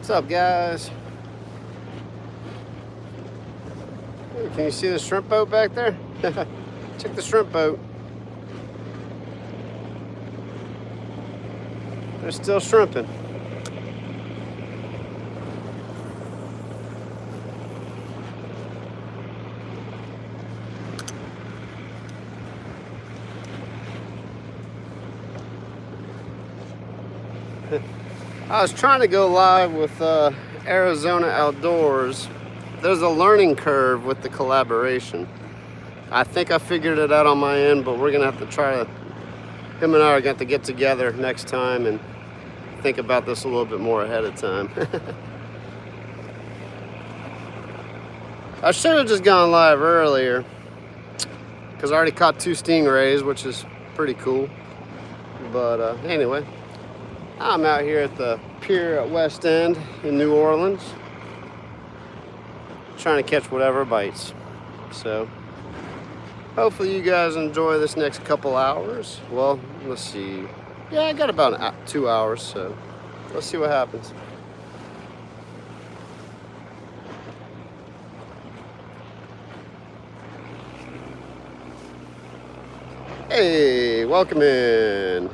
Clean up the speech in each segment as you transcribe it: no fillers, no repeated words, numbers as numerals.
What's up, guys? Hey, can you see the shrimp boat back there? Check the shrimp boat. They're still shrimping. I was trying to go live with Arizona Outdoors. There's a learning curve with the collaboration. I think I figured it out on my end, but we're gonna have to try to, him and I are gonna have to get together next time and think about this a little bit more ahead of time. I should have just gone live earlier because I already caught 2 stingrays, which is pretty cool. But anyway, I'm out here at the pier at West End in New Orleans, trying to catch whatever bites. So hopefully you guys enjoy this next couple hours. Well, let's see. Yeah, I got about 2 hours, so let's see what happens. Hey, welcome in.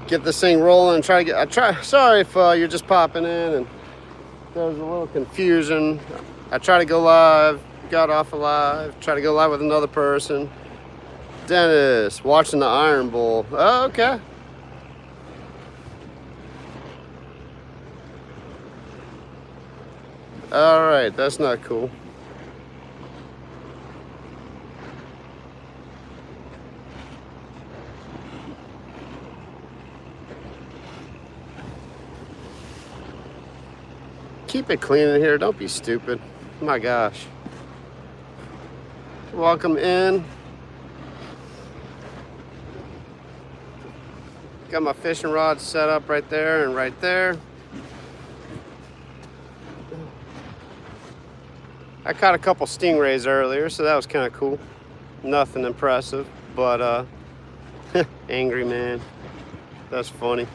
Get this thing rolling and sorry if you're just popping in and there's a little confusion. I try to go live, got off of live, try to go live with another person. Dennis, watching the Iron Bowl. Oh, okay. All right, that's not cool. Keep it clean in here, don't be stupid. My gosh. Welcome in. Got my fishing rods set up right there and right there. I caught a couple stingrays earlier, so that was kind of cool. Nothing impressive, but angry man. That's funny.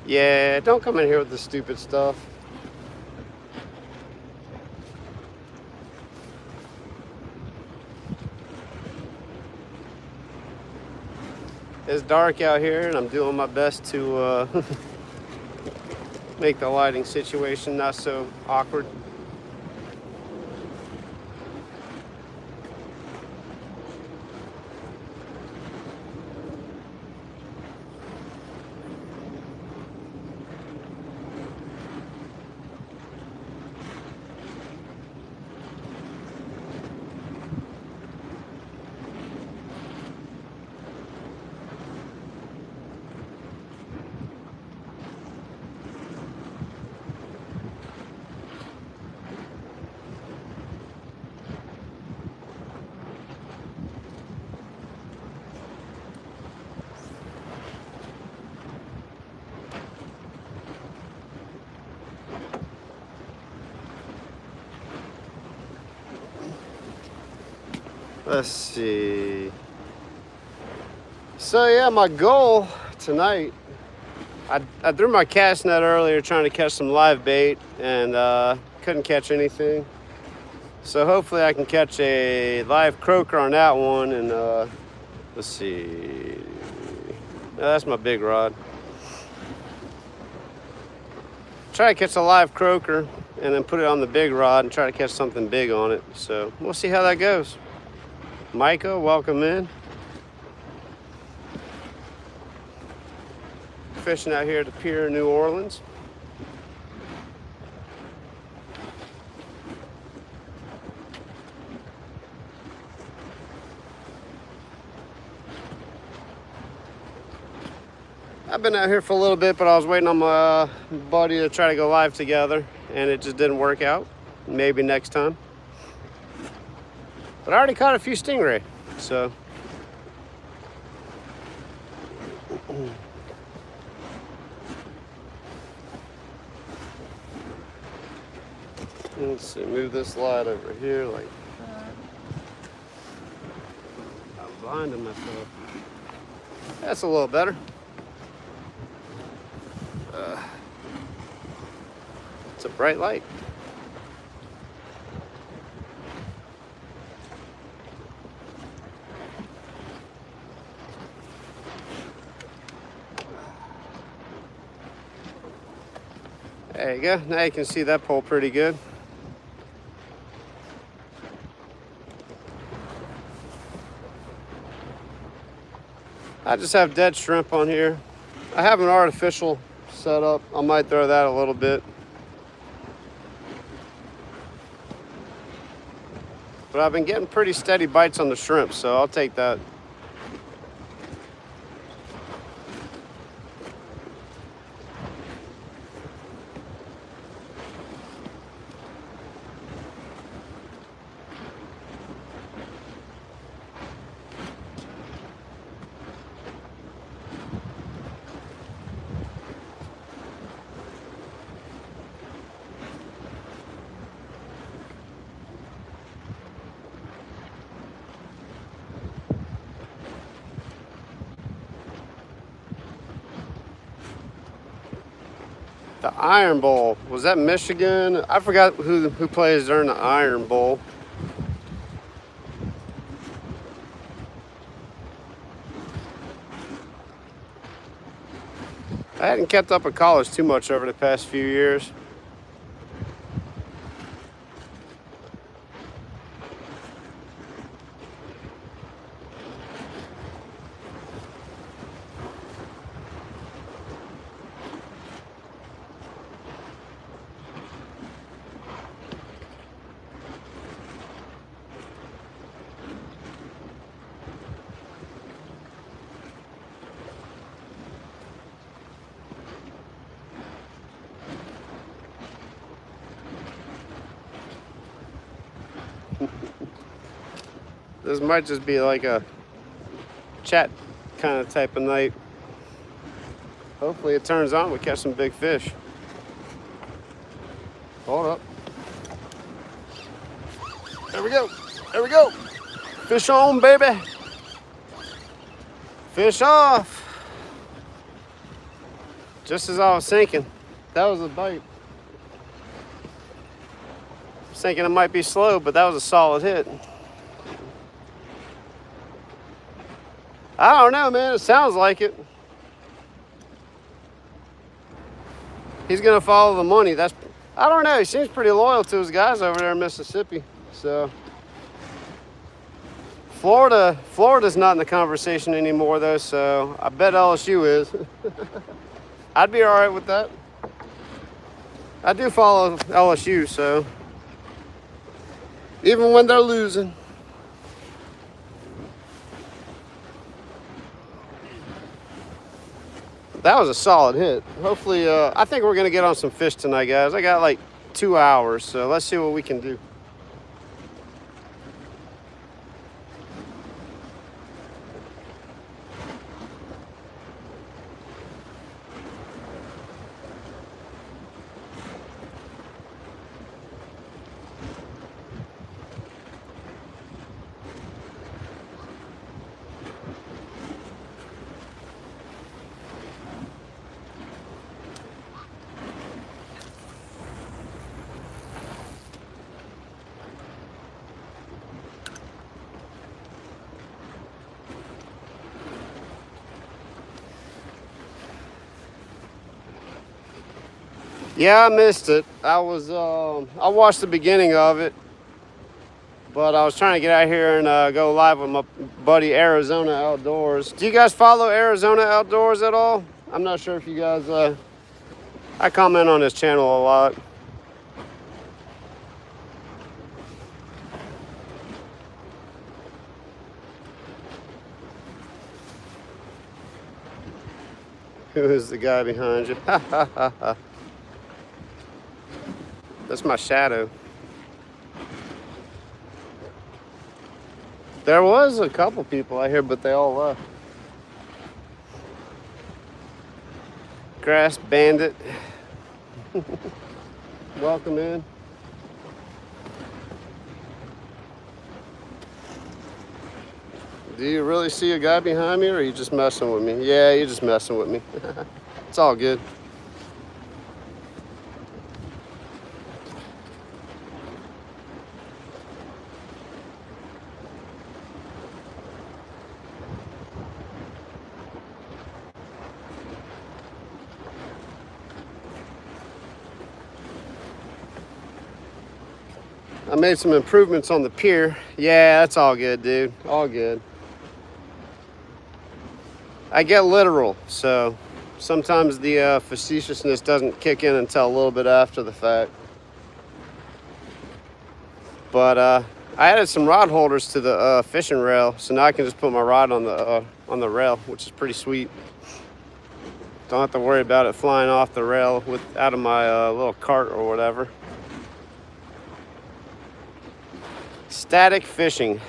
Yeah, don't come in here with the stupid stuff. It's dark out here and I'm doing my best to make the lighting situation not so awkward. Let's see. So yeah, my goal tonight, I threw my cast net earlier trying to catch some live bait and couldn't catch anything. So hopefully I can catch a live croaker on that one and let's see. No, that's my big rod. Try to catch a live croaker and then put it on the big rod and try to catch something big on it. So we'll see how that goes. Micah, welcome in. Fishing out here at the pier in New Orleans. I've been out here for a little bit, but I was waiting on my buddy to try to go live together, and it just didn't work out. Maybe next time. But I already caught a few stingray, so. Let's see, move this light over here like I'm blinding myself. That's a little better. It's a bright light. There you go. Now you can see that pole pretty good. I just have dead shrimp on here. I have an artificial setup. I might throw that a little bit. But I've been getting pretty steady bites on the shrimp, so I'll take that. The Iron Bowl. Was that Michigan? I forgot who plays during the Iron Bowl. I hadn't kept up with college too much over the past few years. This might just be like a chat kind of type of night. Hopefully it turns on, we catch some big fish. Hold up. There we go. There we go. Fish on, baby. Fish off. Just as I was thinking, that was a bite. I was thinking it might be slow, but that was a solid hit. I don't know, man. It sounds like it. He's gonna follow the money. I don't know. He seems pretty loyal to his guys over there in Mississippi. So Florida's not in the conversation anymore, though. So I bet LSU is. I'd be all right with that. I do follow LSU, so even when they're losing. That was a solid hit. Hopefully, I think we're gonna get on some fish tonight, guys. I got like 2 hours, so let's see what we can do. Yeah, I missed it. I watched the beginning of it, but I was trying to get out here and go live with my buddy Arizona Outdoors. Do you guys follow Arizona Outdoors at all? I'm not sure if you guys, I comment on his channel a lot. Who is the guy behind you? Ha ha ha ha. That's my shadow. There was a couple people out here, but they all left. Grass Bandit. Welcome in. Do you really see a guy behind me, or are you just messing with me? Yeah, you're just messing with me. It's all good. I made some improvements on the pier. Yeah, that's all good, dude. All good. I get literal, so sometimes the facetiousness doesn't kick in until a little bit after the fact. But I added some rod holders to the fishing rail, so now I can just put my rod on the rail, which is pretty sweet. Don't have to worry about it flying off the rail out of my little cart or whatever. Static fishing.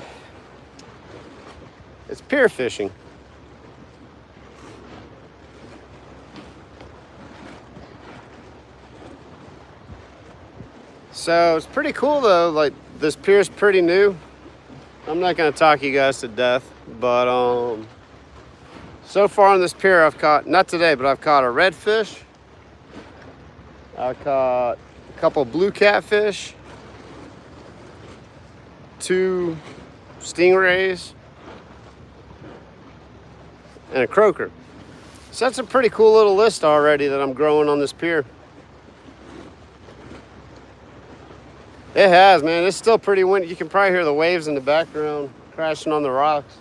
It's pier fishing. So it's pretty cool though. Like, this pier's pretty new. I'm not gonna talk you guys to death, but so far on this pier I've caught, not today, but I've caught a redfish. I've caught a couple blue catfish, 2 stingrays, and a croaker. So that's a pretty cool little list already that I'm growing on this pier. It has, man. It's still pretty windy. You can probably hear the waves in the background crashing on the rocks.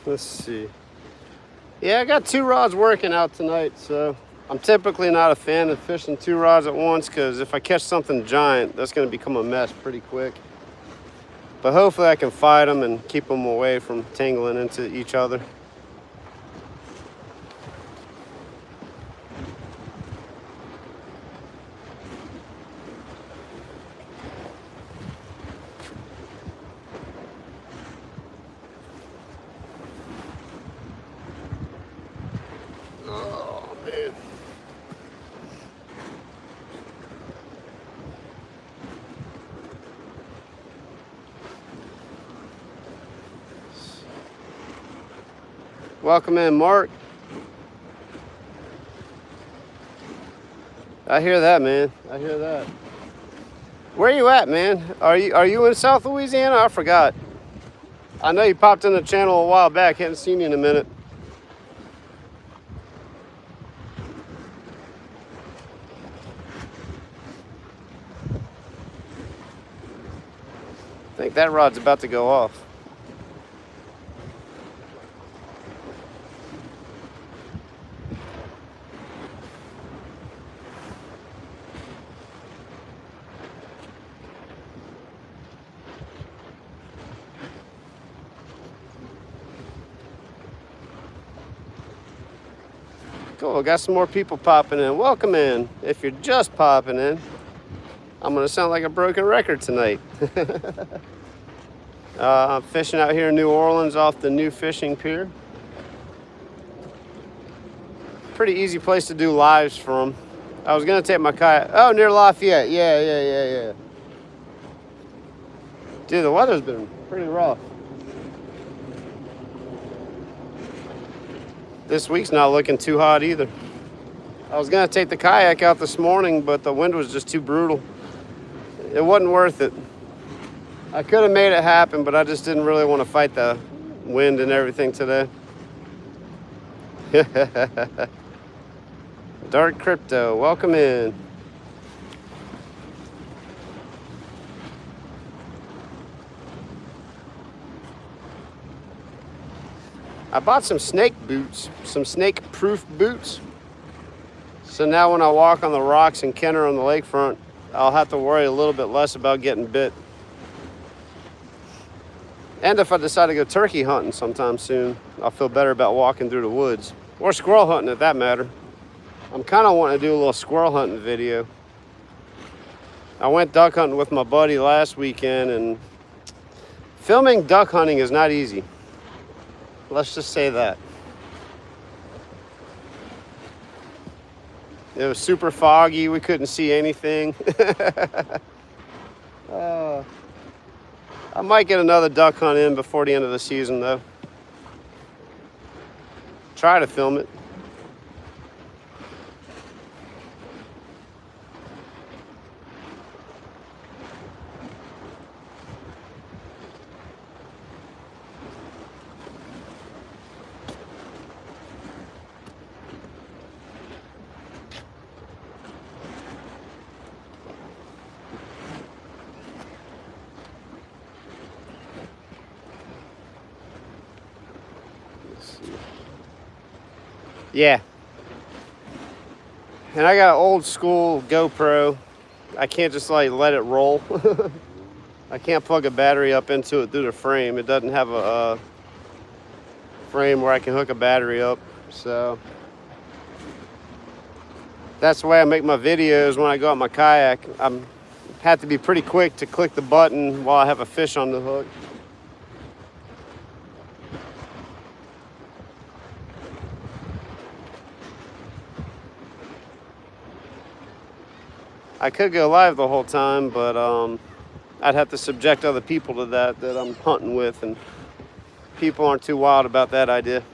Let's see. Yeah, I got 2 rods working out tonight, so I'm typically not a fan of fishing 2 rods at once, because if I catch something giant, that's going to become a mess pretty quick. But hopefully I can fight them and keep them away from tangling into each other. Oh, man. Welcome in, Mark. I hear that, man. I hear that. Where you at, man? Are you in South Louisiana? I forgot. I know you popped in the channel a while back. Haven't seen you in a minute. I think that rod's about to go off. Cool, got some more people popping in. Welcome in. If you're just popping in, I'm gonna sound like a broken record tonight. I'm fishing out here in New Orleans off the new fishing pier. Pretty easy place to do lives from. I was gonna take my kayak. Oh, near Lafayette. Yeah. Dude, the weather's been pretty rough. This week's not looking too hot either. I was gonna take the kayak out this morning, but the wind was just too brutal. It wasn't worth it. I could have made it happen, but I just didn't really want to fight the wind and everything today. Dark Crypto, welcome in. I bought some snake boots, some snake-proof boots. So now when I walk on the rocks in Kenner on the lakefront, I'll have to worry a little bit less about getting bit. And if I decide to go turkey hunting sometime soon, I'll feel better about walking through the woods. Or squirrel hunting, at that matter. I'm kind of wanting to do a little squirrel hunting video. I went duck hunting with my buddy last weekend, and filming duck hunting is not easy. Let's just say that. It was super foggy. We couldn't see anything. I might get another duck hunt in before the end of the season, though. Try to film it. Yeah. And I got an old school GoPro. I can't just like let it roll. I can't plug a battery up into it through the frame. It doesn't have a frame where I can hook a battery up. So that's the way I make my videos when I go out my kayak. I have to be pretty quick to click the button while I have a fish on the hook. I could go live the whole time, but I'd have to subject other people to that I'm hunting with, and people aren't too wild about that idea.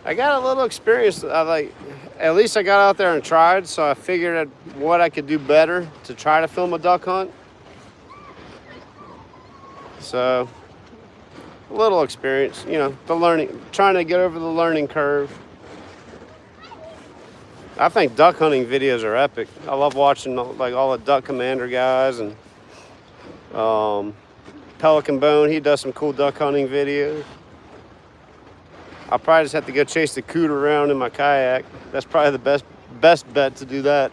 I got a little experience. At least I got out there and tried, so I figured what I could do better to try to film a duck hunt. So, a little experience, you know, trying to get over the learning curve. I think duck hunting videos are epic. I love watching like all the Duck Commander guys, and Pelican Bone, he does some cool duck hunting videos. I'll probably just have to go chase the coot around in my kayak. That's probably the best bet to do that.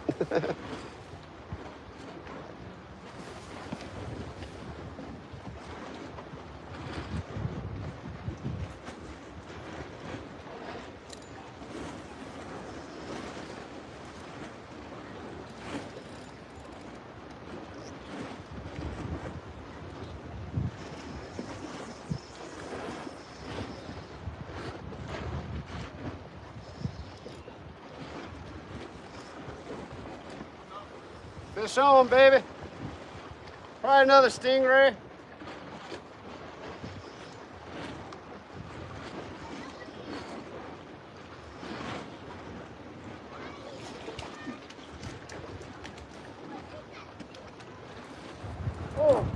Fish on, baby. Probably another stingray. Oh.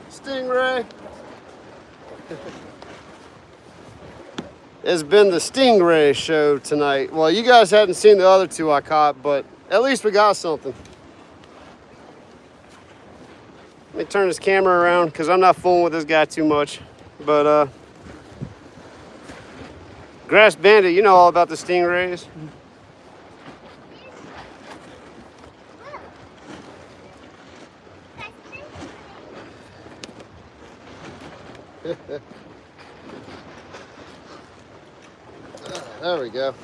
Stingray. It's been the stingray show tonight. Well, you guys hadn't seen the other two I caught, but at least we got something. Let me turn this camera around because I'm not fooling with this guy too much. But Grass Bandit, you know all about the stingrays. There we go.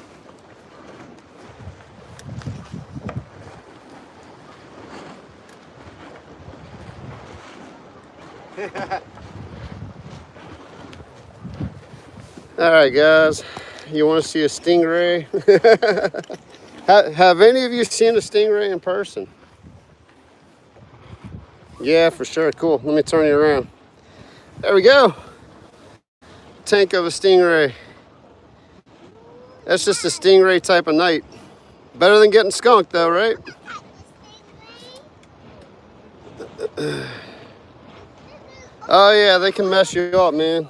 All right, guys. You want to see a stingray? Have any of you seen a stingray in person? Yeah, for sure. Cool. Let me turn you around. There we go. Tank of a stingray. That's just a stingray type of night. Better than getting skunked, though, right? Oh, yeah, they can mess you up, man.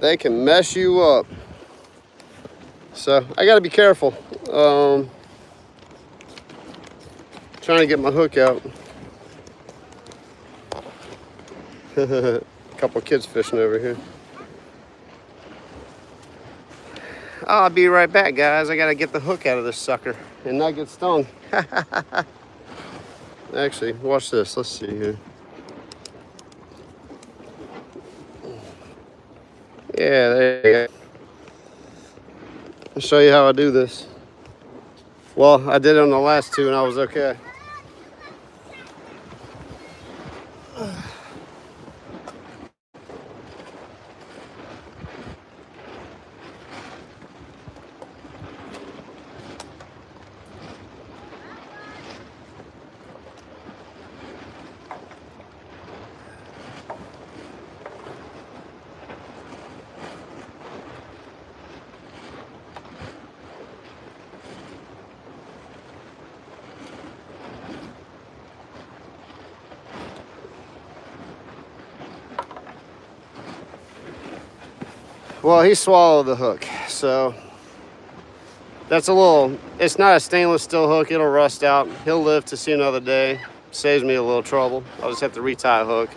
They can mess you up. So, I got to be careful. Trying to get my hook out. A couple of kids fishing over here. I'll be right back, guys. I got to get the hook out of this sucker and not get stung. Actually, watch this. Let's see here. Yeah, there you go. I'll show you how I do this. Well, I did it on the last two and I was okay. Well, he swallowed the hook, so that's a little, it's not a stainless steel hook. It'll rust out. He'll live to see another day. Saves me a little trouble. I'll just have to retie a hook.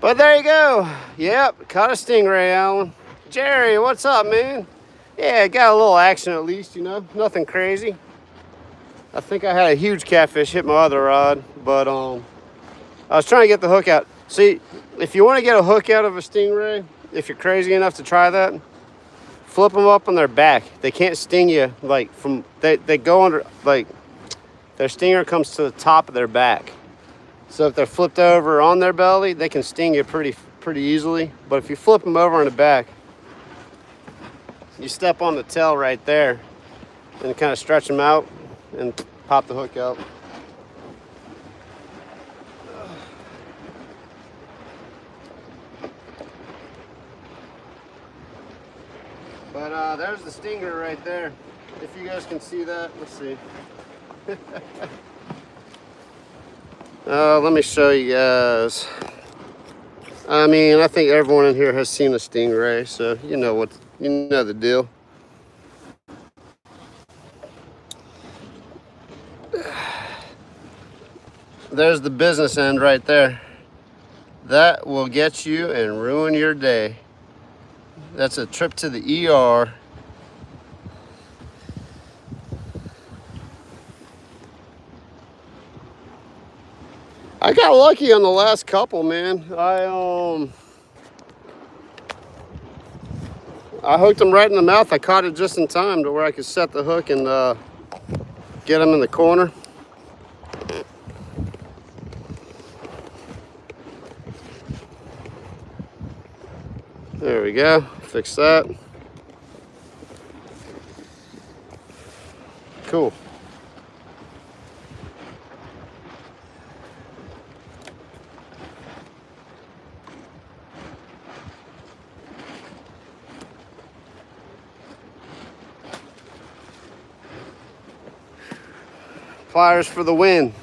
But there you go. Yep, caught a stingray, Alan. Jerry, what's up, man? Yeah, got a little action at least, you know, nothing crazy. I think I had a huge catfish hit my other rod, but I was trying to get the hook out. See, if you want to get a hook out of a stingray, if you're crazy enough to try that, flip them up on their back. They can't sting you like from, they go under, like their stinger comes to the top of their back. So if they're flipped over on their belly, they can sting you pretty easily. But if you flip them over on the back, you step on the tail right there and kind of stretch them out and pop the hook out. But there's the stinger right there. If you guys can see that, let's see. Let me show you guys. I mean, I think everyone in here has seen a stingray, so you know the deal. There's the business end right there. That will get you and ruin your day. That's a trip to the ER. I got lucky on the last couple, man. I hooked him right in the mouth. I caught it just in time to where I could set the hook and get him in the corner. There we go. Fix that. Cool. Pliers for the win.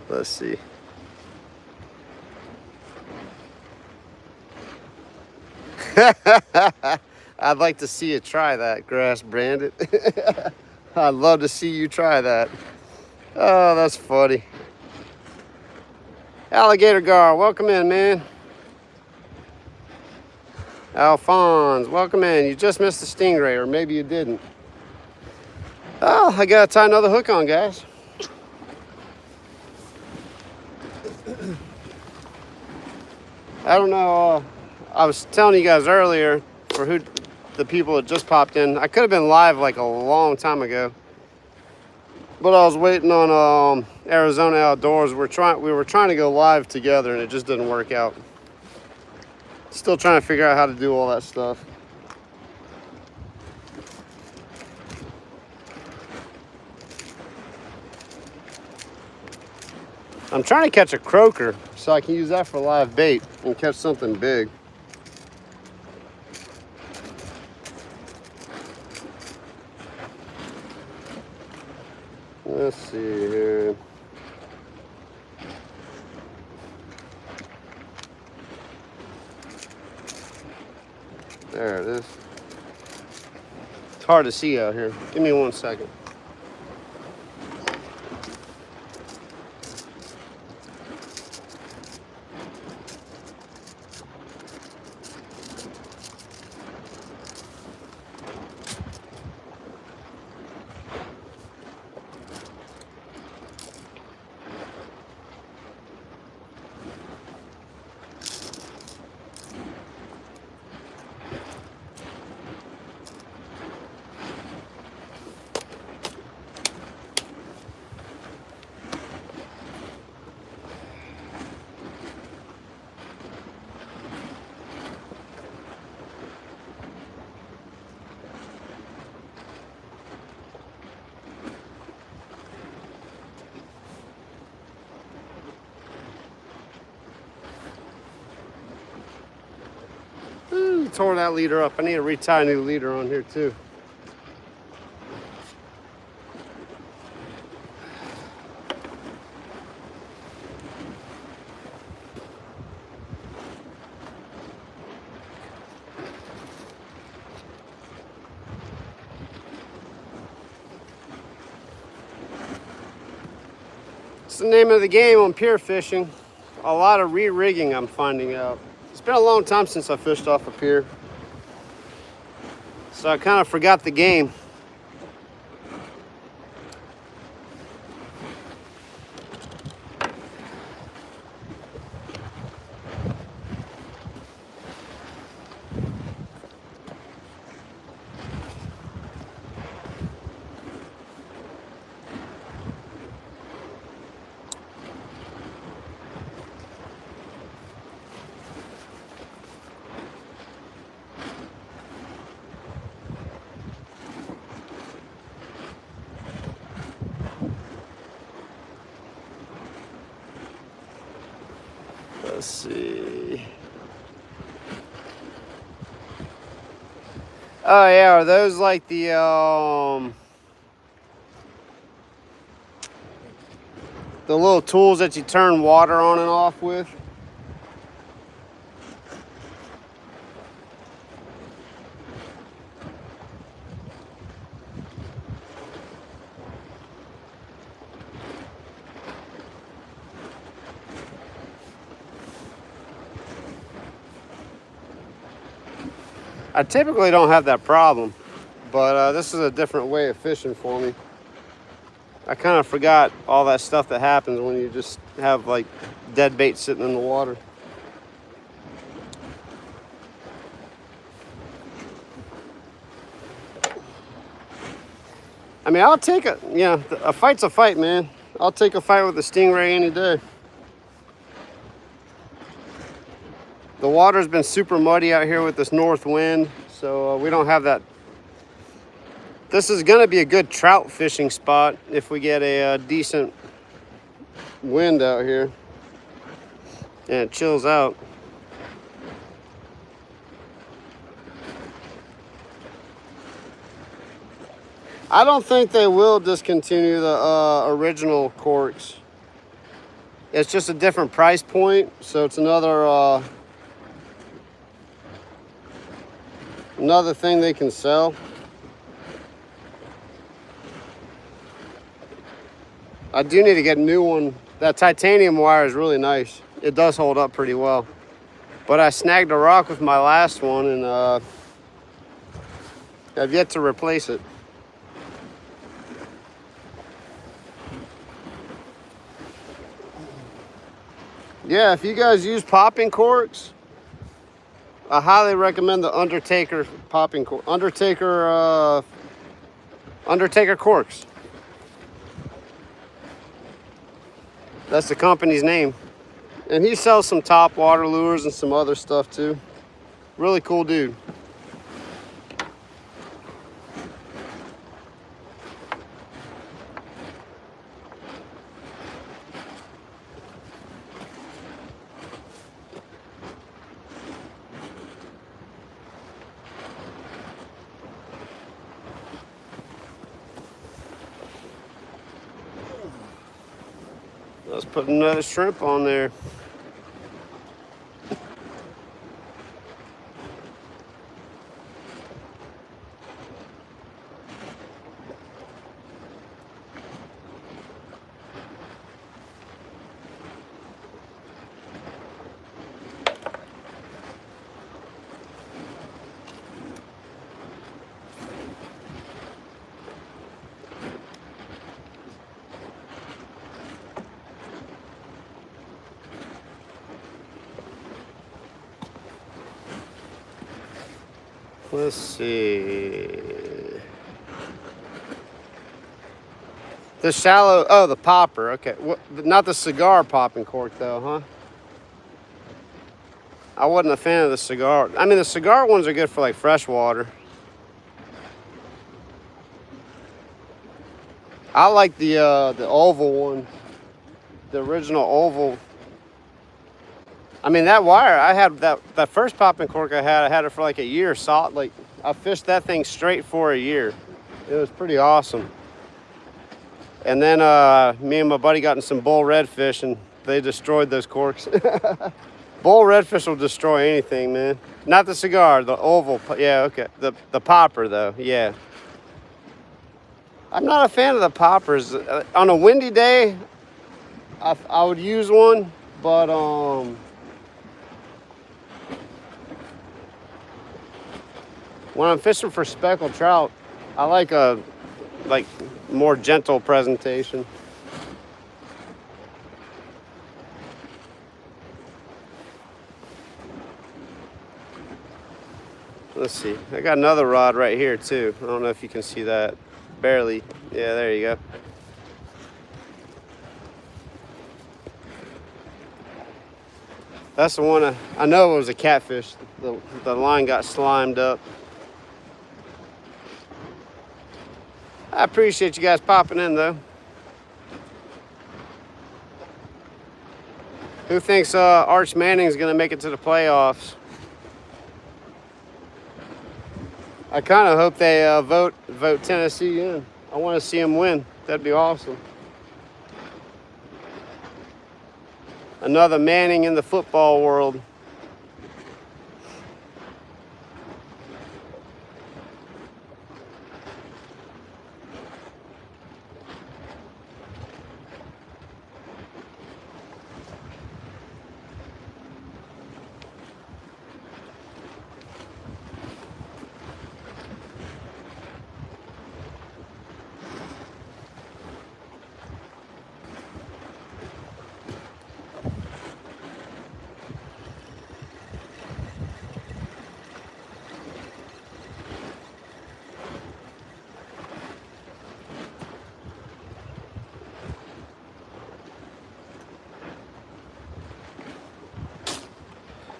Let's see. I'd like to see you try that, grass branded. I'd love to see you try that. Oh, that's funny. Alligator Gar, welcome in, man. Alphonse, welcome in. You just missed the stingray, or maybe you didn't. Oh, I gotta tie another hook on, guys. I don't know. I was telling you guys earlier, for the people that just popped in, I could have been live like a long time ago, but I was waiting on Arizona Outdoors. We were trying to go live together, and it just didn't work out. Still trying to figure out how to do all that stuff. I'm trying to catch a croaker so I can use that for live bait and catch something big. Let's see here. There it is. It's hard to see out here. Give me 1 second. Tore that leader up. I need to retie a new leader on here too. It's the name of the game on pier fishing. A lot of re-rigging, I'm finding out. It's been a long time since I fished off a pier, so I kind of forgot the game. Let's see. Oh yeah, are those like the little tools that you turn water on and off with? I typically don't have that problem, but this is a different way of fishing for me. I kind of forgot all that stuff that happens when you just have like dead bait sitting in the water. I mean, I'll take a fight's a fight, man. I'll take a fight with a stingray any day. The water's been super muddy out here with this north wind, so we don't have that. This is gonna be a good trout fishing spot if we get a decent wind out here and it chills out. I don't think they will discontinue the original corks. It's just a different price point, so it's another thing they can sell. I do need to get a new one. That titanium wire is really nice. It does hold up pretty well. But I snagged a rock with my last one and I've yet to replace it. Yeah, if you guys use popping corks, I highly recommend the Undertaker popping cork. Undertaker corks. That's the company's name. And he sells some top water lures and some other stuff too. Really cool dude. Let's put another shrimp on there. Let's see. The shallow, oh, the popper. Okay, what, not the cigar popping cork though, huh? I wasn't a fan of the cigar. I mean, the cigar ones are good for like fresh water. I like the oval one, the original oval. I mean, that wire, I had that first popping cork I had it for like a year. Solid, like I fished that thing straight for a year. It was pretty awesome. And then me and my buddy got in some bull redfish and they destroyed those corks. Bull redfish will destroy anything, man. Not the cigar, the oval. Yeah, okay. The popper though, yeah. I'm not a fan of the poppers. On a windy day, I would use one, but when I'm fishing for speckled trout, I like a more gentle presentation. Let's see. I got another rod right here too. I don't know if you can see that. Barely. Yeah, there you go. That's the one I know it was a catfish. The line got slimed up. I appreciate you guys popping in though. Who thinks Arch Manning's gonna make it to the playoffs? I kind of hope they vote Tennessee in. I want to see them win. That'd be awesome. Another Manning in the football world.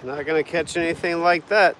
Not gonna catch anything like that.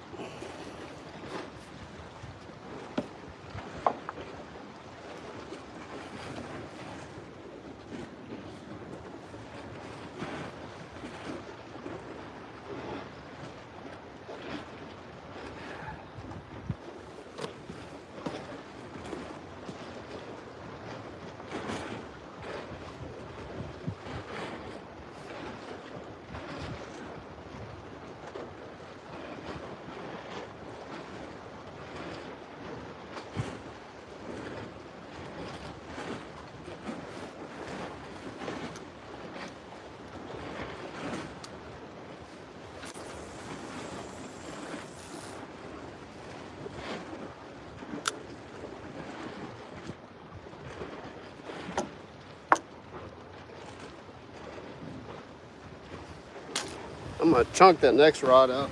I'm gonna chunk that next rod out.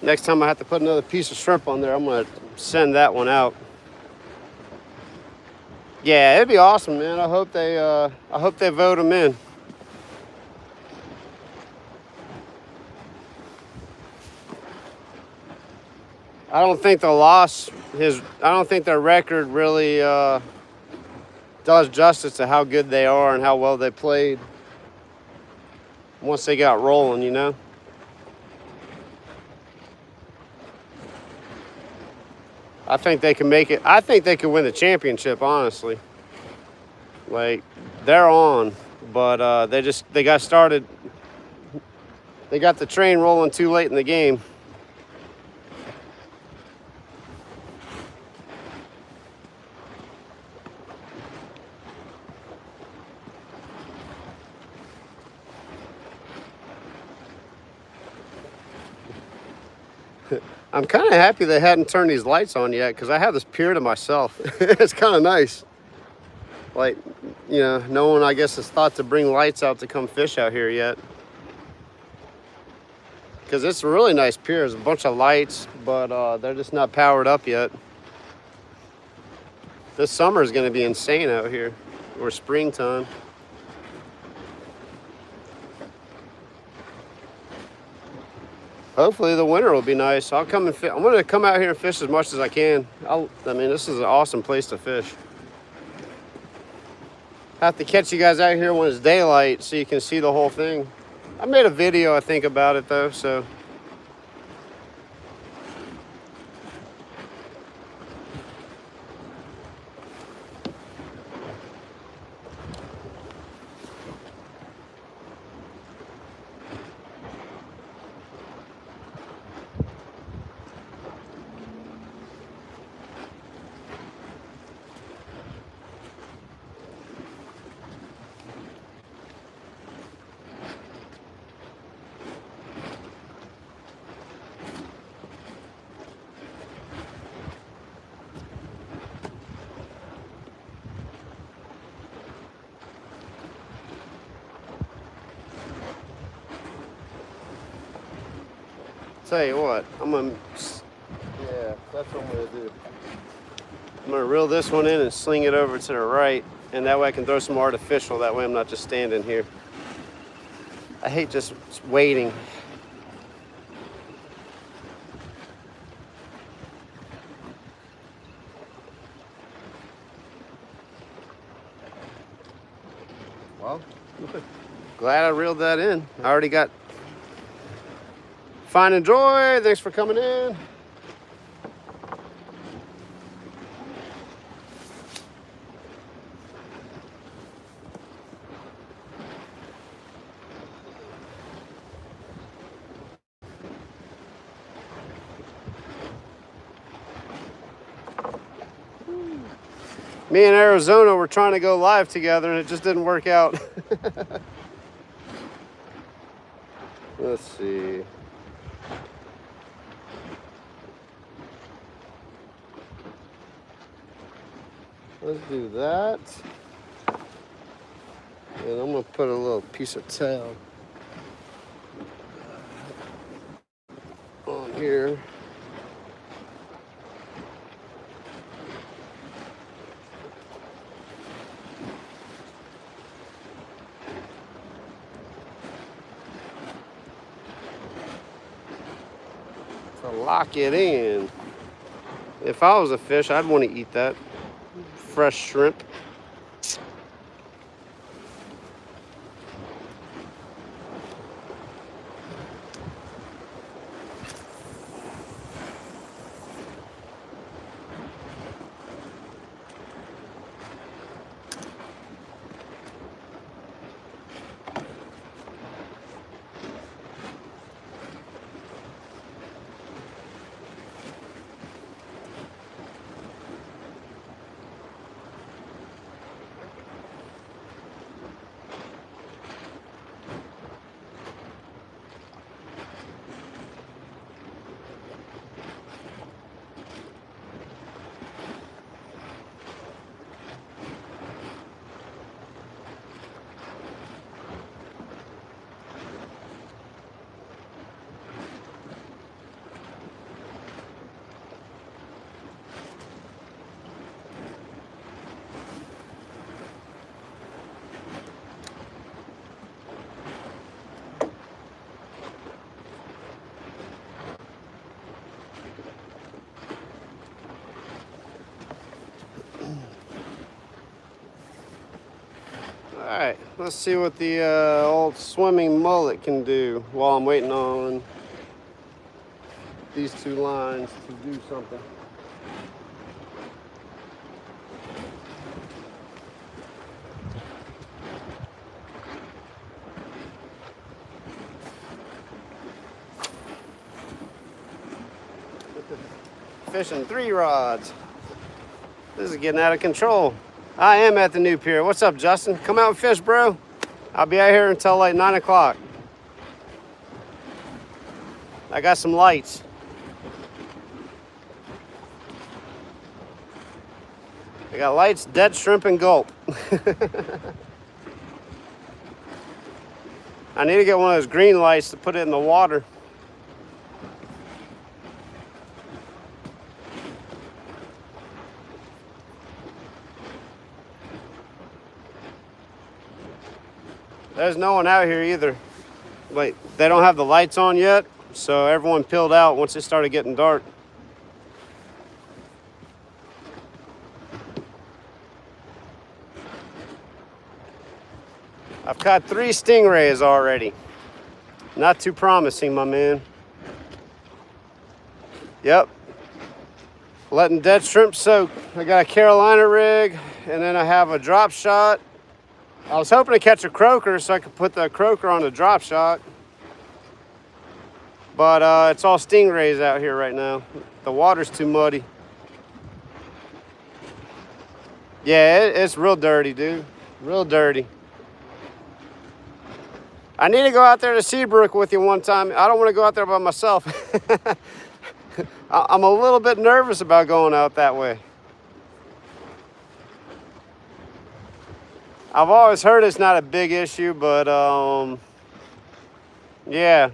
Next time I have to put another piece of shrimp on there, I'm gonna send that one out. Yeah, it'd be awesome, man. I hope they vote him in. I don't think the loss, I don't think their record really does justice to how good they are and how well they played once they got rolling, you know? I think they can make it. I think they could win the championship, honestly. Like, they're on, but they got started. They got the train rolling too late in the game. I'm kind of happy they hadn't turned these lights on yet, because I have this pier to myself. It's kind of nice. Like, you know, no one, I guess, has thought to bring lights out to come fish out here yet. Because it's a really nice pier. There's a bunch of lights, but they're just not powered up yet. This summer is going to be insane out here, or springtime. Hopefully the winter will be nice. I'll come and I'm going to come out here and fish as much as I can. I mean, this is an awesome place to fish. Have to catch you guys out here when it's daylight so you can see the whole thing. I made a video, I think, about it though, so. Tell you what, yeah, that's what I'm gonna do. I'm gonna reel this one in and sling it over to the right, and that way I can throw some artificial. That way I'm not just standing here. I hate just waiting. Well, glad I reeled that in. I already got Fine and Joy, thanks for coming in. Me and Arizona were trying to go live together and it just didn't work out. Let's see. Let's do that. And I'm gonna put a little piece of tail on here. To lock it in. If I was a fish, I'd want to eat that. Fresh shrimp. Let's see what the old swimming mullet can do while I'm waiting on these two lines to do something. Fishing 3 rods. This is getting out of control. I am at the new pier. What's up, Justin? Come out and fish, bro. I'll be out here until like 9 o'clock. I got some lights. I got lights, dead shrimp, and gulp. I need to get one of those green lights to put it in the water. There's no one out here either. Wait, they don't have the lights on yet, so everyone peeled out once it started getting dark. I've caught 3 stingrays already. Not too promising, my man. Yep. Letting dead shrimp soak. I got a Carolina rig, and then I have a drop shot. I was hoping to catch a croaker so I could put the croaker on the drop shot. But it's all stingrays out here right now. The water's too muddy. Yeah, it's real dirty, dude. Real dirty. I need to go out there to Seabrook with you one time. I don't want to go out there by myself. I'm a little bit nervous about going out that way. I've always heard it's not a big issue, but yeah.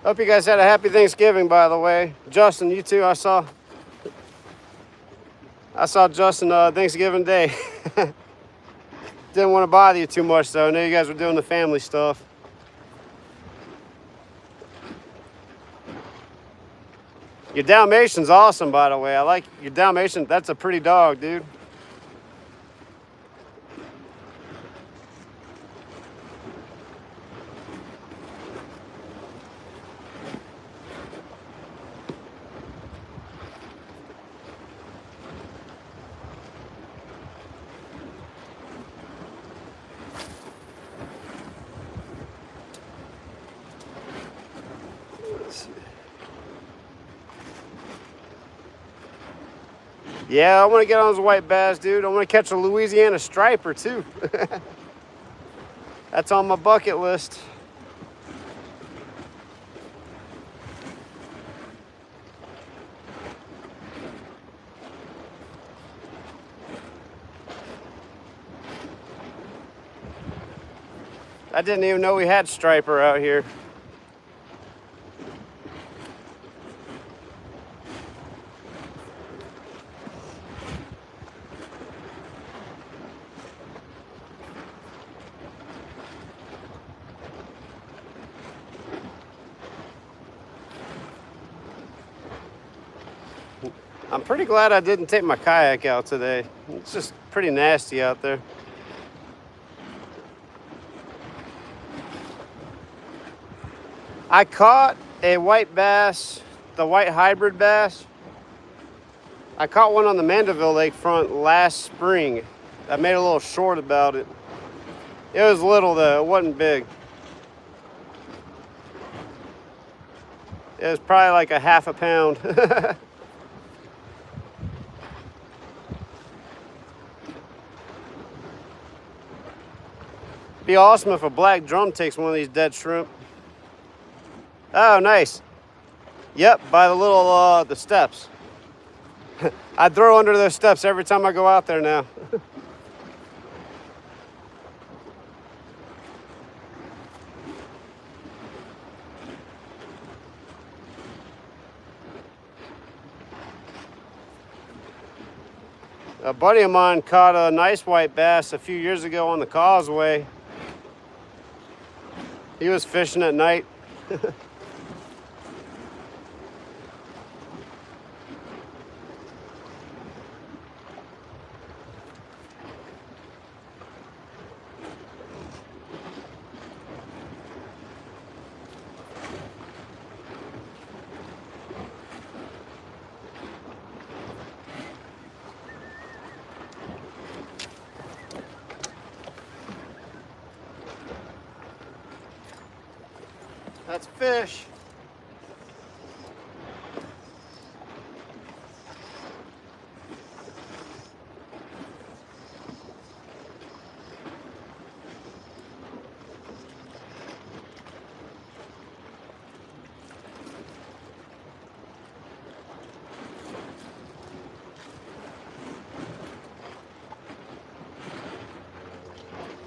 Hope you guys had a happy Thanksgiving, by the way. Justin, you too. I saw Justin Thanksgiving Day. Didn't want to bother you too much, though. I know you guys were doing the family stuff. Your Dalmatian's awesome, by the way. I like your Dalmatian. That's a pretty dog, dude. Yeah, I want to get on those white bass, dude. I want to catch a Louisiana striper, too. That's on my bucket list. I didn't even know we had striper out here. I'm pretty glad I didn't take my kayak out today. It's just pretty nasty out there. I caught a white bass, the white hybrid bass. I caught one on the Mandeville lakefront last spring. I made a little short about it. It was little though, it wasn't big. It was probably like a half a pound. Be awesome if a black drum takes one of these dead shrimp. Oh, nice. Yep, by the little, the steps. I throw under those steps every time I go out there now. A buddy of mine caught a nice white bass a few years ago on the causeway. He was fishing at night. That's fish.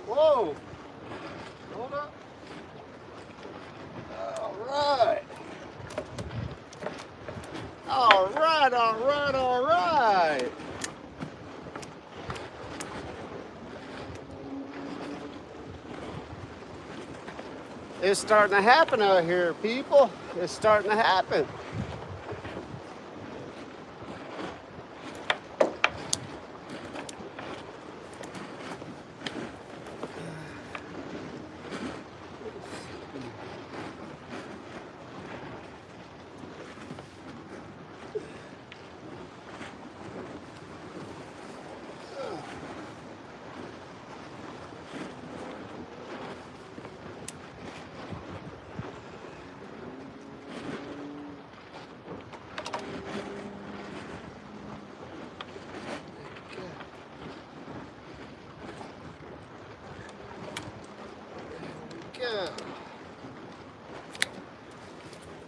Whoa. Hold up. All right. All right, all right, all right. It's starting to happen out here, people. It's starting to happen.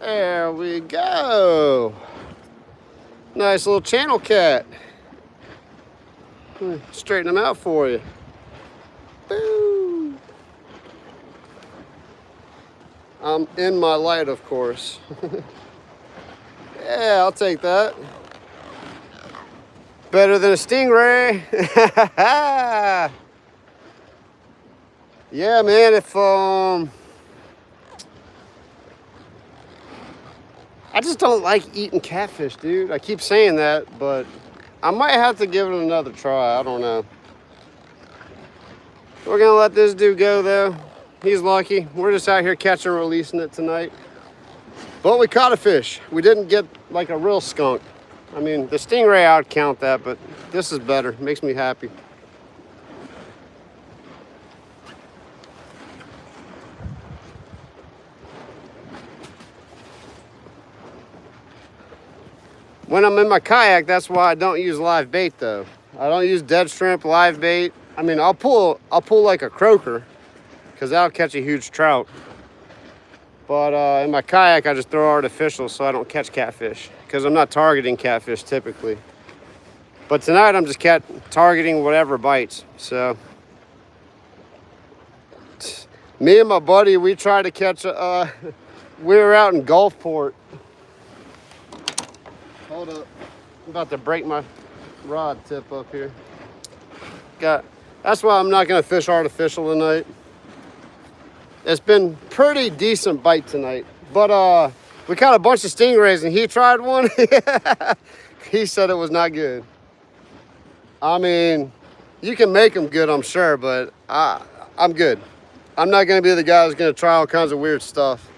There we go. Nice little channel cat. Straighten them out for you. Boo. I'm in my light, of course. Yeah, I'll take that. Better than a stingray. Yeah, man, if I just don't like eating catfish, dude. I keep saying that, but I might have to give it another try. I don't know. We're gonna let this dude go though. He's lucky. We're just out here catching and releasing it tonight. But we caught a fish. We didn't get like a real skunk. I mean, the stingray, I'd count that, but this is better. Makes me happy. When I'm in my kayak, that's why I don't use live bait though. I don't use dead shrimp, live bait. I mean, I'll pull like a croaker because that'll catch a huge trout. But in my kayak, I just throw artificial so I don't catch catfish because I'm not targeting catfish typically. But tonight I'm just targeting whatever bites. So me and my buddy, we tried to catch we were out in Gulfport. Hold up, I'm about to break my rod tip up here. That's why I'm not gonna fish artificial tonight. It's been pretty decent bite tonight, but we caught a bunch of stingrays and he tried one. He said it was not good. I mean, you can make them good, I'm sure, but I'm good. I'm not gonna be the guy who's gonna try all kinds of weird stuff.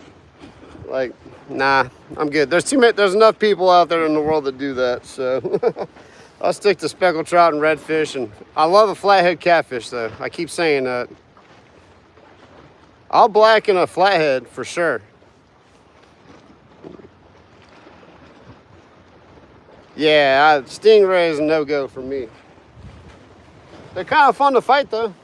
Like, nah, I'm good. There's enough people out there in the world that do that, so I'll stick to speckled trout and redfish. And I love a flathead catfish, though. I keep saying that. I'll blacken a flathead for sure. Yeah, stingray is a no-go for me. They're kind of fun to fight, though.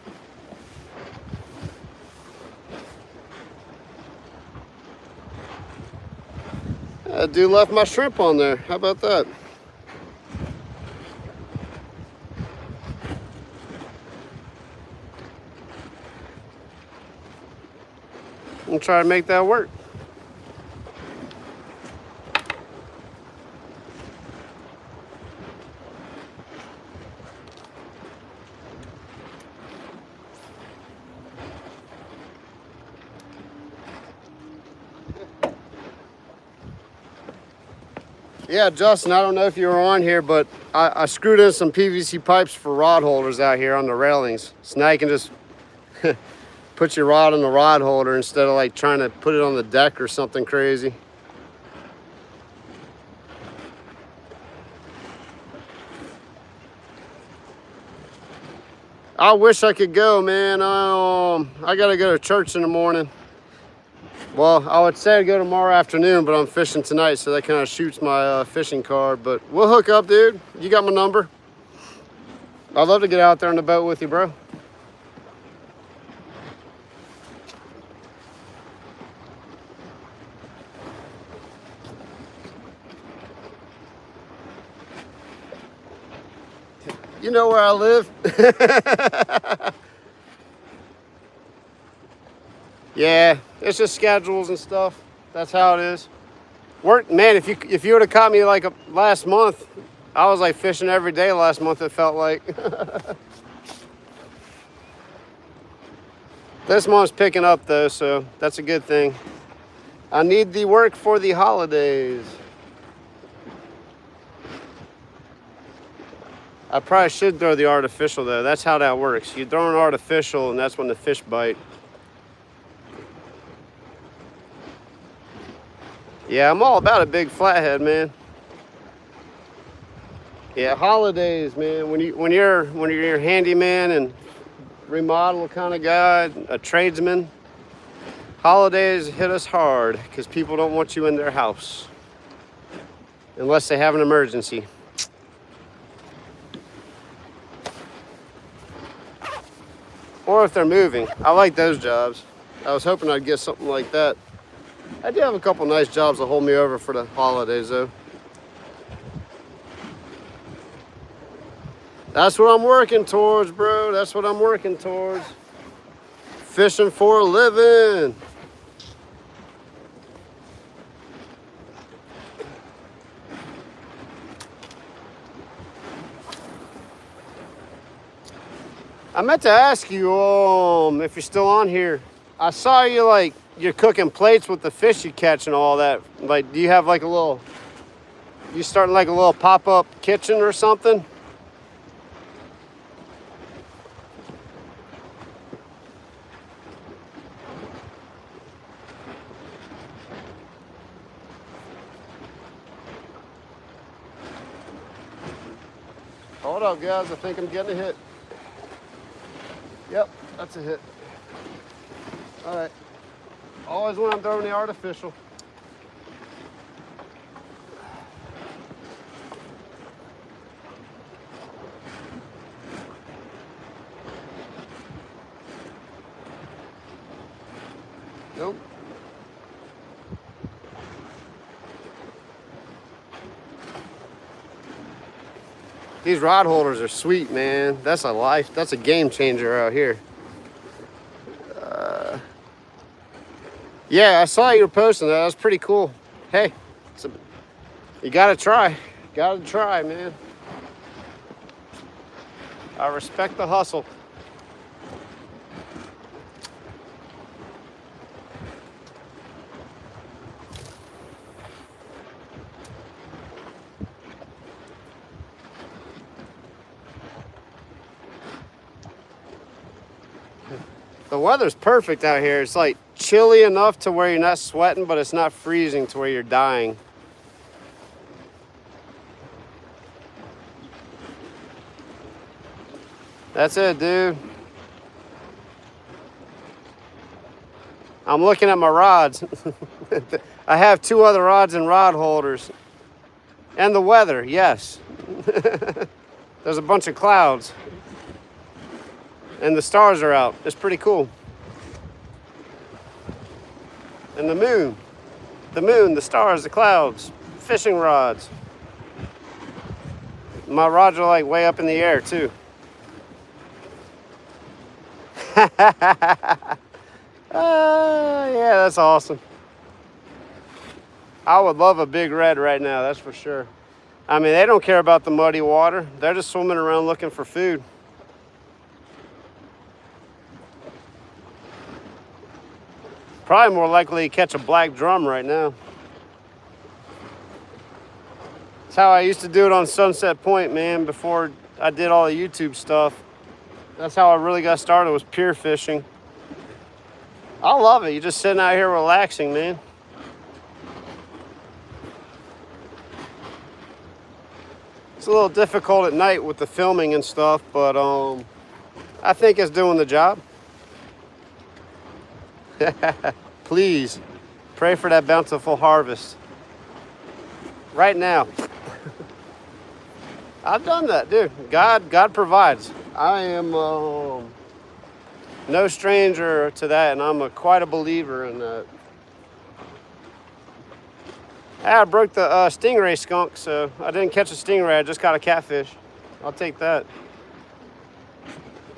That dude left my shrimp on there. How about that? I'm trying to make that work. Yeah, Justin, I don't know if you were on here, but I screwed in some PVC pipes for rod holders out here on the railings. So now you can just put your rod on the rod holder instead of like trying to put it on the deck or something crazy. I wish I could go, man. I gotta go to church in the morning. Well, I would say I'd go tomorrow afternoon, but I'm fishing tonight, so that kind of shoots my fishing card. But we'll hook up, dude. You got my number. I'd love to get out there on the boat with you, bro. You know where I live? Yeah, it's just schedules and stuff. That's how it is. Work, man. If you would have caught me like last month, I was like fishing every day last month. It felt like. This month's picking up though, so that's a good thing. I need the work for the holidays. I probably should throw the artificial though. That's how that works. You throw an artificial, and that's when the fish bite. Yeah, I'm all about a big flathead, man. Yeah, holidays, man. When you're a handyman and remodel kind of guy, a tradesman, holidays hit us hard because people don't want you in their house unless they have an emergency. Or if they're moving. I like those jobs. I was hoping I'd get something like that. I do have a couple nice jobs that hold me over for the holidays though. That's what I'm working towards, bro. That's what I'm working towards. Fishing for a living. I meant to ask you if you're still on here. I saw you like you're cooking plates with the fish you catch and all that. Like, do you have like a little, you starting like a little pop-up kitchen or something? Hold up, guys. I think I'm getting a hit. Yep, that's a hit. All right. Always when I'm throwing the artificial. Nope. These rod holders are sweet, man. That's a life. That's a game changer out here. Yeah, I saw you were posting that. That was pretty cool. Hey, you gotta try. Gotta try, man. I respect the hustle. The weather's perfect out here. It's like chilly enough to where you're not sweating, but it's not freezing to where you're dying. That's it, dude. I'm looking at my rods. I have 2 other rods and rod holders. And the weather, yes. There's a bunch of clouds. And the stars are out. It's pretty cool. And the moon, the stars, the clouds, fishing rods. My rods are like way up in the air too. Yeah, that's awesome. I would love a big red right now, that's for sure. I mean, they don't care about the muddy water. They're just swimming around looking for food. Probably more likely to catch a black drum right now. how I used to do it on Sunset Point, man, before I did all the YouTube stuff. That's how I really got started, was pier fishing. I love it. You're just sitting out here relaxing, man. It's a little difficult at night with the filming and stuff, but I think it's doing the job. Please pray for that bountiful harvest right now. I've done that, dude. God provides. I am no stranger to that, and I'm quite a believer in that. I broke the stingray skunk, so I didn't catch a stingray. I just caught a catfish. I'll take that.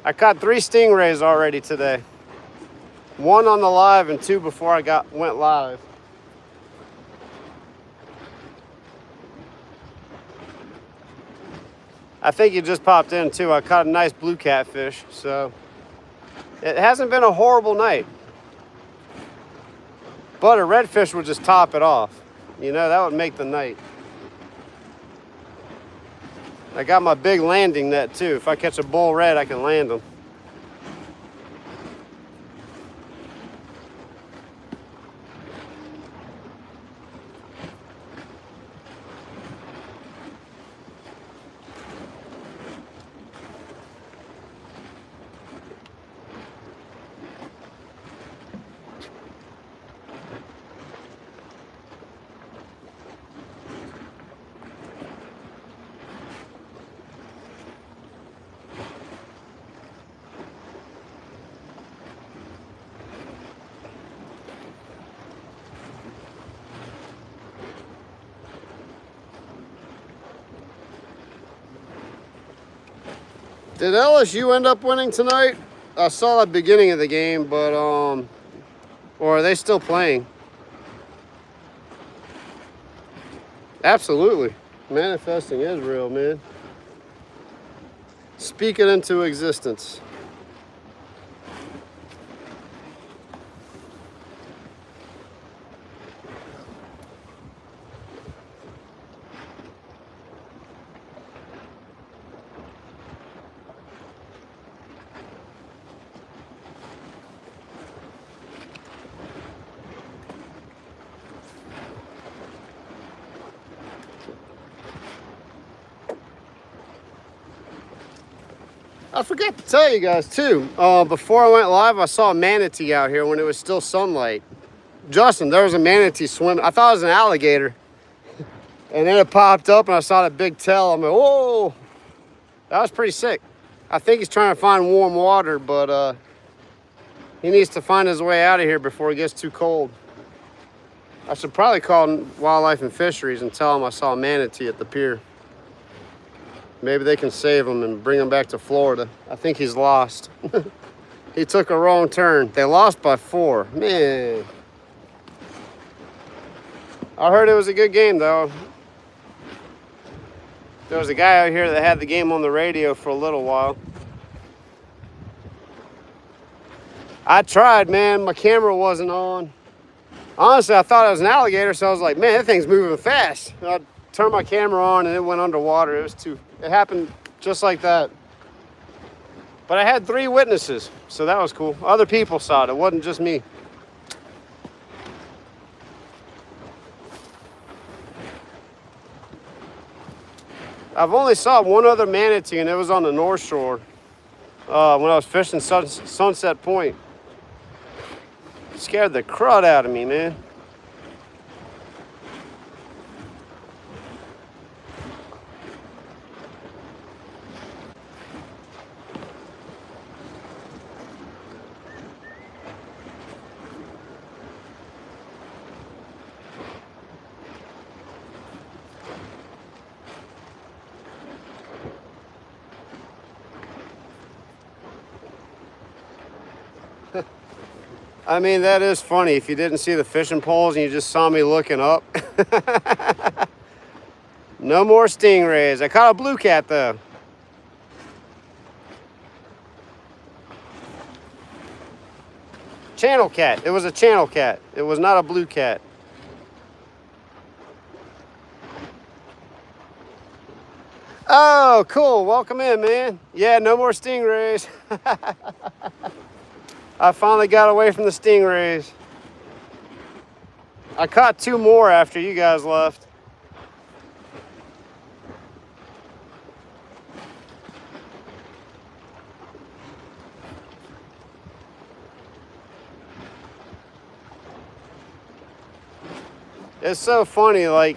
I caught 3 stingrays already today. 1 on the live and 2 before I went live. I think you just popped in too. I caught a nice blue catfish, so it hasn't been a horrible night. But a redfish would just top it off. You know, that would make the night. I got my big landing net too. If I catch a bull red, I can land them. Did LSU end up winning tonight? I saw the beginning of the game, but or are they still playing? Absolutely. Manifesting is real, man. Speak it into existence. I forgot to tell you guys too, before I went live, I saw a manatee out here when it was still sunlight. Justin, there was a manatee swimming. I thought it was an alligator. And then it popped up and I saw that big tail. I'm like, whoa, that was pretty sick. I think he's trying to find warm water, but he needs to find his way out of here before it gets too cold. I should probably call Wildlife and Fisheries and tell them I saw a manatee at the pier. Maybe they can save him and bring him back to Florida. I think he's lost. He took a wrong turn. They lost by 4. Man. I heard it was a good game, though. There was a guy out here that had the game on the radio for a little while. I tried, man. My camera wasn't on. Honestly, I thought it was an alligator, so I was like, man, that thing's moving fast. I turned my camera on and it went underwater. It happened just like that. But I had 3 witnesses, so that was cool. Other people saw it. It wasn't just me. I've only saw one other manatee, and it was on the North Shore when I was fishing Sunset Point. It scared the crud out of me, man. I mean, that is funny. If you didn't see the fishing poles and you just saw me looking up. No more stingrays. I caught a blue cat, though. Channel cat. It was a channel cat. It was not a blue cat. Oh, cool. Welcome in, man. Yeah, no more stingrays. I finally got away from the stingrays. I caught 2 more after you guys left. It's so funny, like,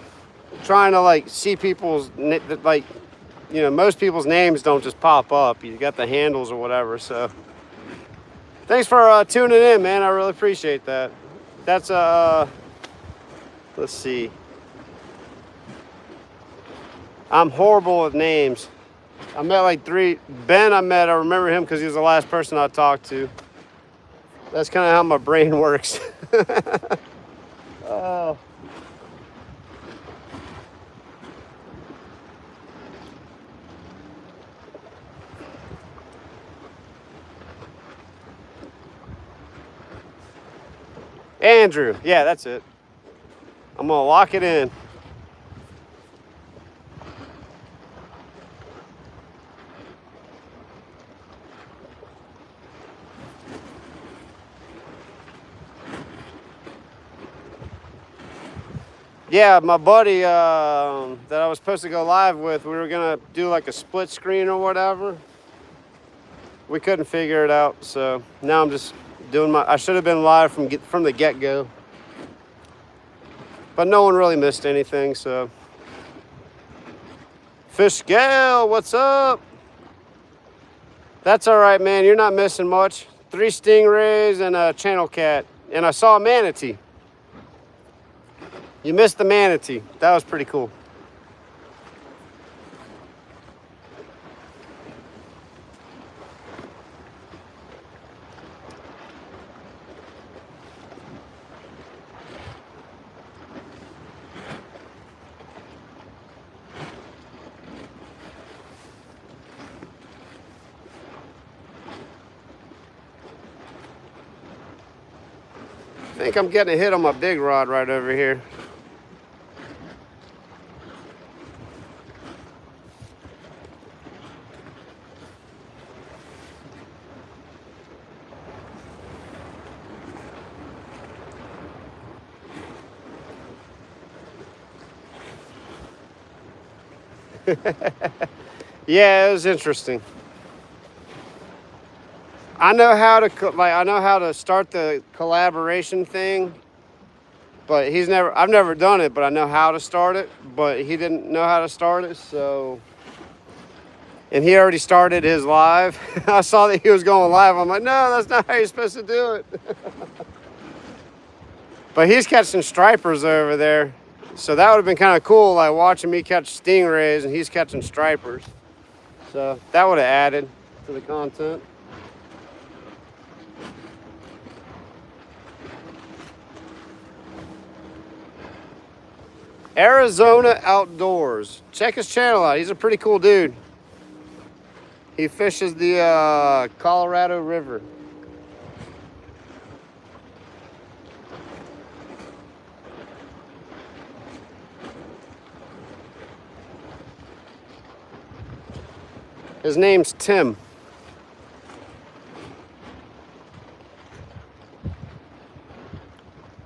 trying to, like, see people's, like, you know, most people's names don't just pop up. You got the handles or whatever, so. Thanks for tuning in, man. I really appreciate that. That's, let's see. I'm horrible with names. I met like 3. Ben, I remember him because he was the last person I talked to. That's kind of how my brain works. Oh. Andrew, yeah, that's it. I'm gonna lock it in. Yeah, my buddy that I was supposed to go live with, we were gonna do like a split screen or whatever. We couldn't figure it out, so now I'm just doing I should have been live from the get-go. But no one really missed anything, so. Fish Gale, what's up? That's all right, man. You're not missing much. 3 stingrays and a channel cat. And I saw a manatee. You missed the manatee. That was pretty cool. I think I'm getting a hit on my big rod right over here. Yeah, it was interesting. I know how to start the collaboration thing, but I've never done it, but I know how to start it, but he didn't know how to start it, so. And he already started his live. I saw that he was going live. I'm like, no, that's not how you're supposed to do it. But he's catching stripers over there. So that would have been kind of cool, like watching me catch stingrays and he's catching stripers. So that would have added to the content. Arizona Outdoors. Check his channel out. He's a pretty cool dude. He fishes the Colorado River. His name's Tim.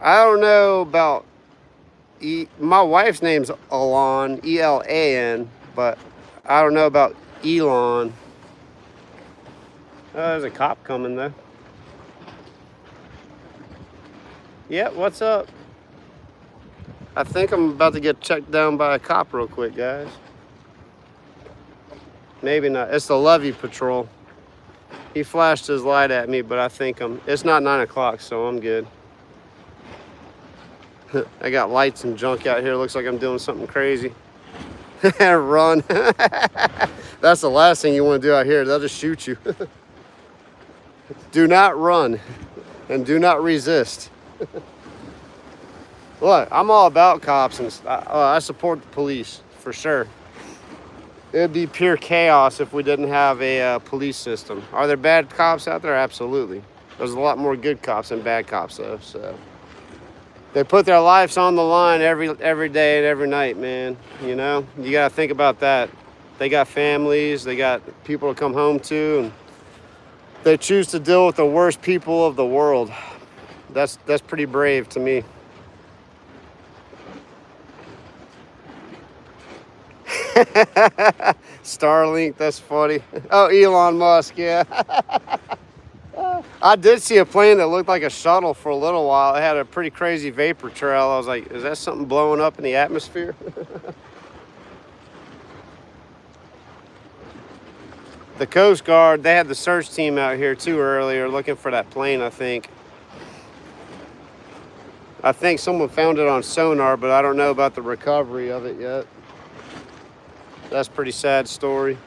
I don't know about my wife's name's Elan, E-L-A-N, but I don't know about Elon. Oh, there's a cop coming though. Yeah, what's up? I think I'm about to get checked down by a cop real quick, guys. Maybe not. It's the Levy Patrol. He flashed his light at me, but I think it's not 9 o'clock, so I'm good. I got lights and junk out here. Looks like I'm doing something crazy. Run. That's the last thing you want to do out here. They'll just shoot you. Do not run and do not resist. Look, I'm all about cops and I support the police for sure. It would be pure chaos if we didn't have a police system. Are there bad cops out there? Absolutely. There's a lot more good cops than bad cops though, so. They put their lives on the line every day and every night, man. You know, you gotta think about that. They got families, they got people to come home to, and they choose to deal with the worst people of the world. That's pretty brave to me. Starlink, that's funny. Oh, Elon Musk, yeah. I did see a plane that looked like a shuttle for a little while. It had a pretty crazy vapor trail. I was like, is that something blowing up in the atmosphere? The Coast Guard, they had the search team out here too earlier looking for that plane, I think. I think someone found it on sonar, but I don't know about the recovery of it yet. That's a pretty sad story.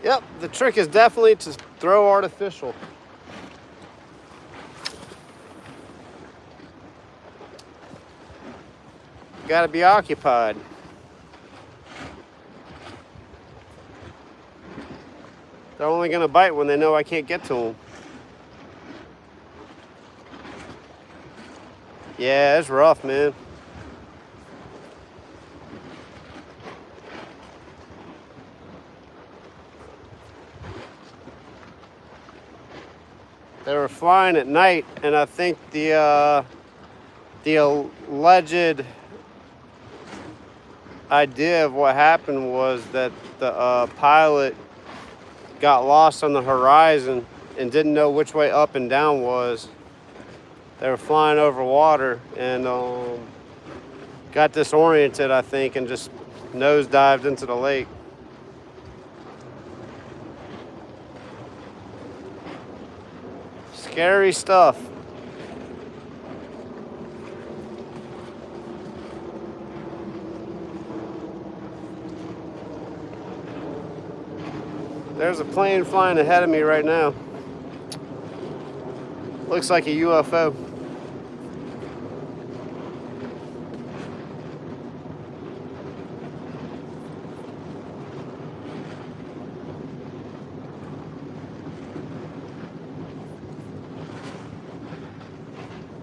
Yep, the trick is definitely to throw artificial. Got to be occupied. They're only going to bite when they know I can't get to them. Yeah, it's rough, man. They were flying at night, and I think the alleged idea of what happened was that the pilot got lost on the horizon and didn't know which way up and down was. They were flying over water and got disoriented, I think, and just nosedived into the lake. Scary stuff. There's a plane flying ahead of me right now. Looks like a UFO.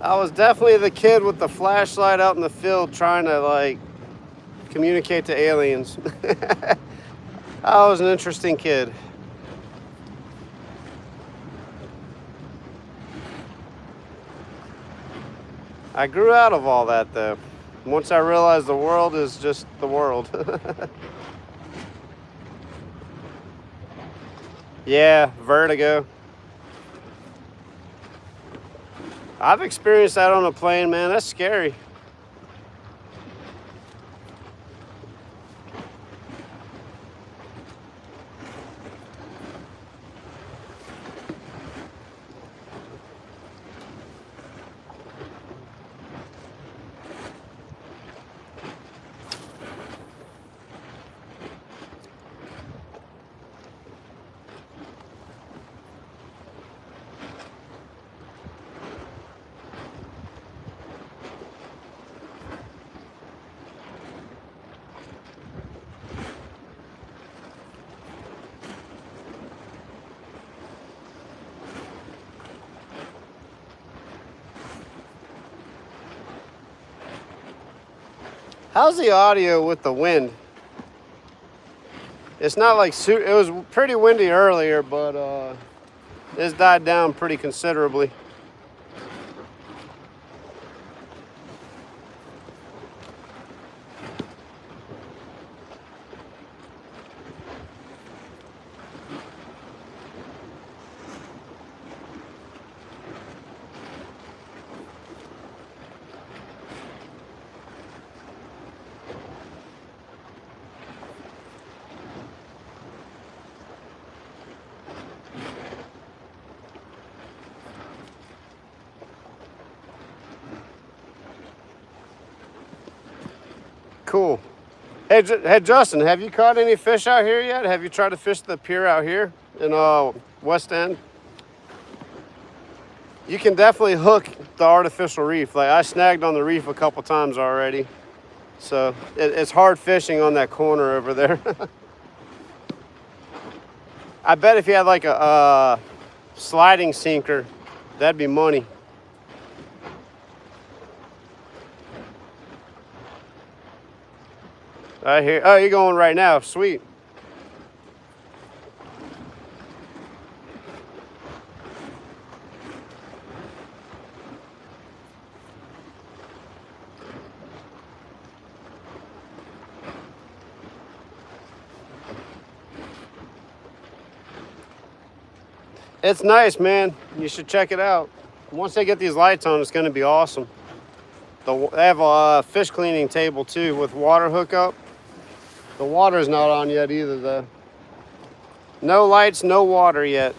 I was definitely the kid with the flashlight out in the field trying to like communicate to aliens. I was an interesting kid. I grew out of all that though. Once I realized the world is just the world. Yeah, vertigo. I've experienced that on a plane, man. That's scary. How's the audio with the wind? It's not like, it was pretty windy earlier, but it's died down pretty considerably. Cool. Hey, Justin, have you caught any fish out here yet? Have you tried to fish the pier out here in West End? You can definitely hook the artificial reef. Like I snagged on the reef a couple times already. So it's hard fishing on that corner over there. I bet if you had like a sliding sinker, that'd be money. Right here. Oh, you're going right now. Sweet. It's nice, man. You should check it out. Once they get these lights on, it's going to be awesome. They have a fish cleaning table too with water hookup. The water's not on yet either, though. No lights, no water yet.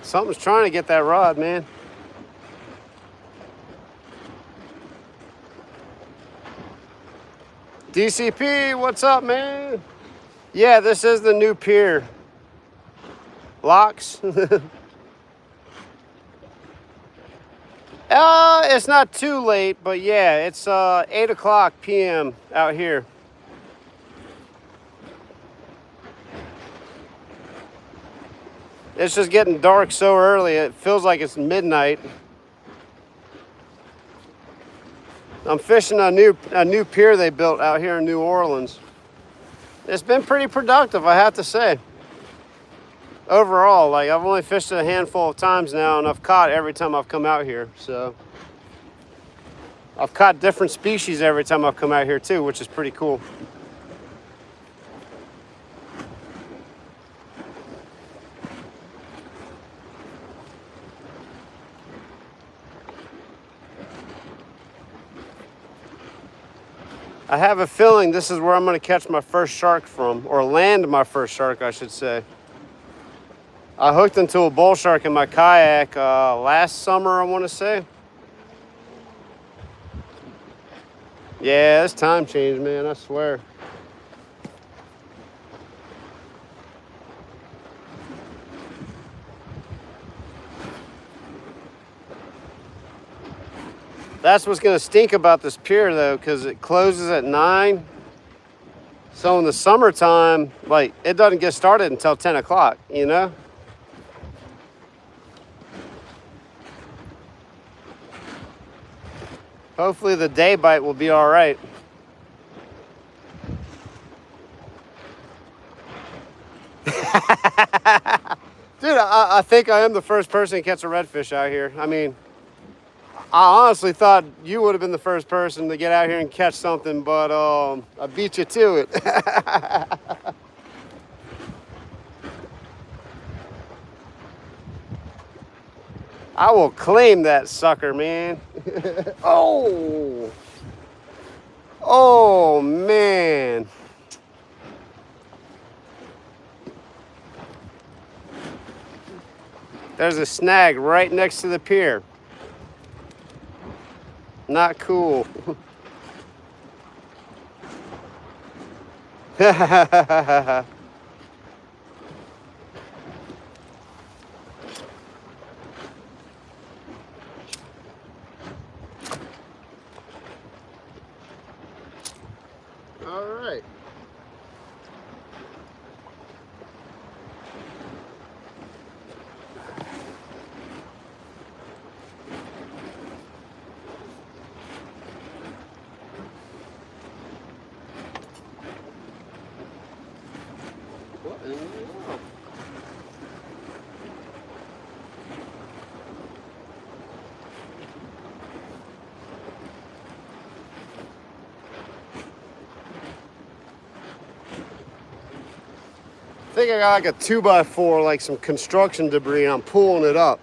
Something's trying to get that rod, man. DCP, what's up, man? Yeah, this is the new pier. Locks. It's not too late, but yeah, it's 8 o'clock p.m. out here. It's just getting dark so early, it feels like it's midnight. I'm fishing a new pier they built out here in New Orleans. It's been pretty productive, I have to say. Overall, like I've only fished it a handful of times now, and I've caught every time I've come out here. So I've caught different species every time I've come out here too, which is pretty cool. I have a feeling this is where I'm going to catch my first shark from, or land my first shark, I should say. I hooked into a bull shark in my kayak last summer, I want to say. Yeah, it's time change, man, I swear. That's what's going to stink about this pier, though, because it closes at 9. So in the summertime, like, it doesn't get started until 10 o'clock, you know? Hopefully the day bite will be all right. Dude, I think I am the first person to catch a redfish out here. I mean, I honestly thought you would have been the first person to get out here and catch something, but I beat you to it. I will claim that sucker, man. Oh! Oh, man. There's a snag right next to the pier. Not cool. All right. What in the world? I think I got like a 2x4, like some construction debris, and I'm pulling it up.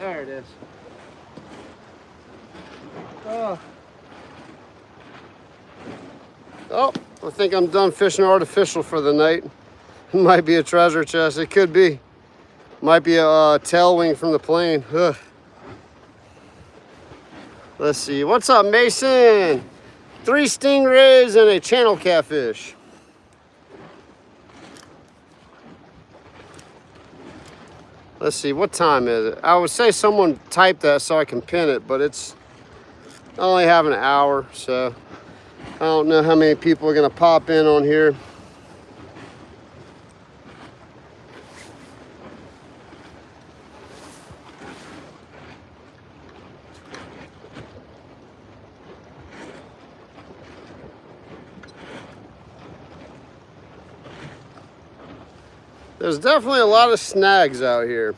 There it is. Oh. Oh, I think I'm done fishing artificial for the night. It might be a treasure chest. It could be. Might be a tail wing from the plane. Ugh. Let's see. What's up, Mason? 3 stingrays and a channel catfish. Let's see. What time is it? I would say someone type that so I can pin it, but it's I only have an hour, so I don't know how many people are going to pop in on here. There's definitely a lot of snags out here.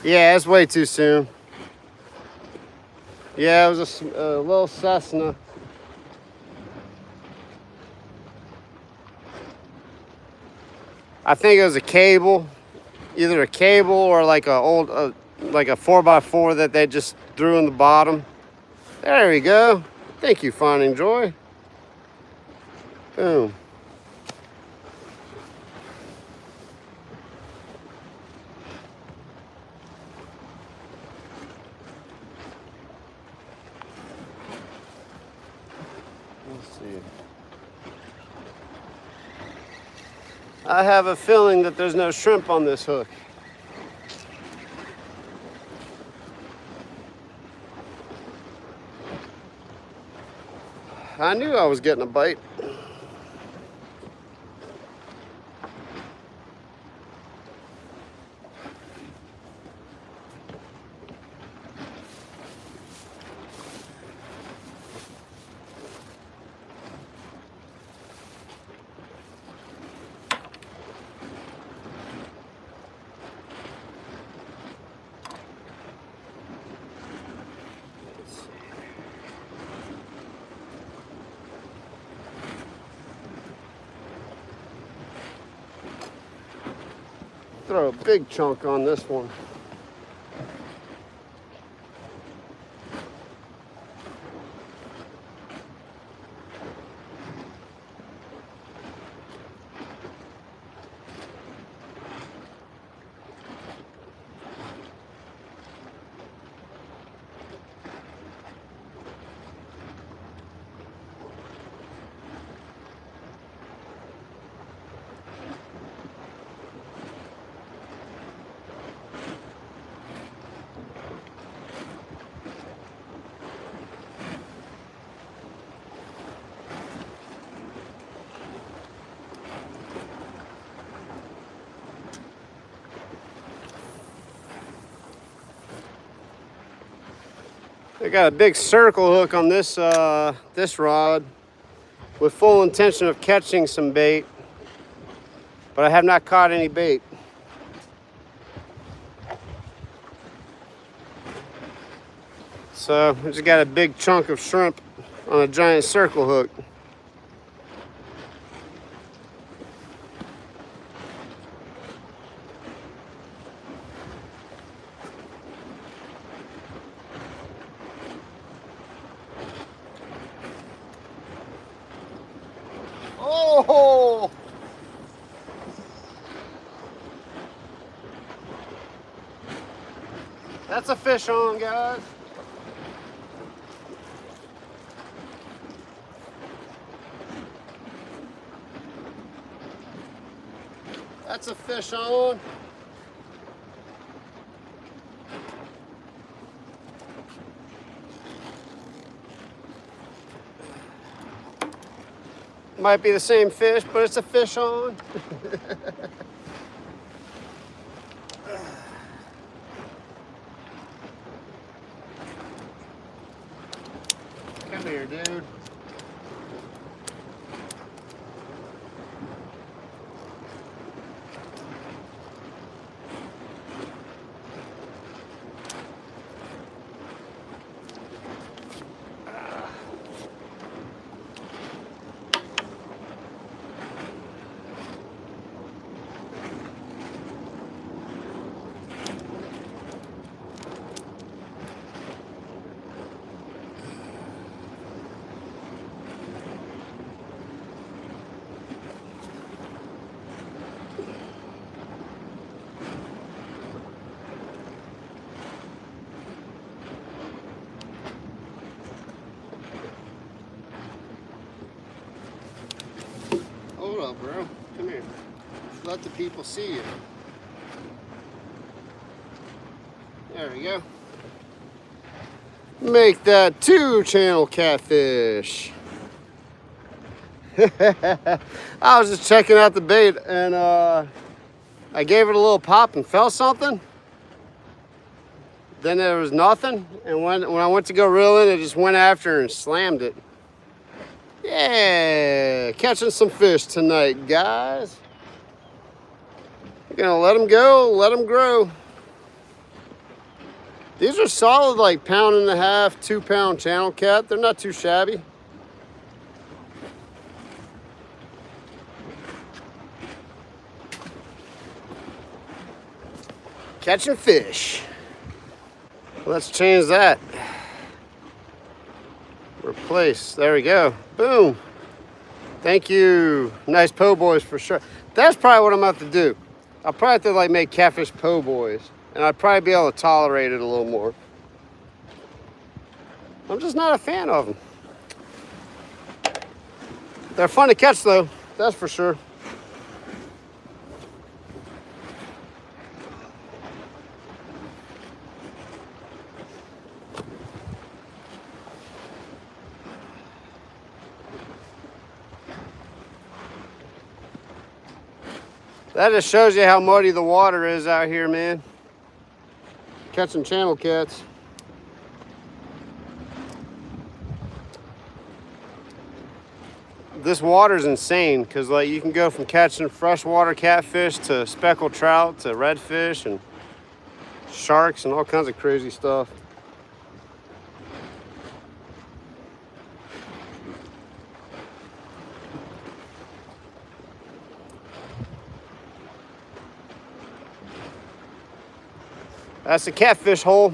Yeah, it's way too soon. Yeah, it was a little Cessna. I think it was a cable, either a cable or like a old, like a 4x4 that they just threw in the bottom. There we go. Thank you, Finding Joy. Boom. Let's see. I have a feeling that there's no shrimp on this hook. I knew I was getting a bite. Throw a big chunk on this one. I got a big circle hook on this this rod with full intention of catching some bait, but I have not caught any bait. So I just got a big chunk of shrimp on a giant circle hook. Oh! That's a fish on, guys. That's a fish on. Might be the same fish, but it's a fish on. Come here, dude. bro. Come here. Let the people see you. There we go. Make that 2-channel catfish. I was just checking out the bait, and I gave it a little pop and felt something. Then there was nothing, and when I went to go reel in, it just went after and slammed it. Yeah, catching some fish tonight, guys. You're gonna let them go, let them grow. These are solid, like 1.5 pound, 2 pound channel cat. They're not too shabby. Catching fish. Let's change that. Replace. There we go. Boom. Thank you. Nice po' boys for sure. That's probably what I'm about to do. I'll probably have to like make catfish po' boys, and I'd probably be able to tolerate it a little more. I'm just not a fan of them. They're fun to catch though, that's for sure. That just shows you how muddy the water is out here, man. Catching channel cats. This water's insane because like you can go from catching freshwater catfish to speckled trout to redfish and sharks and all kinds of crazy stuff. That's a catfish hole.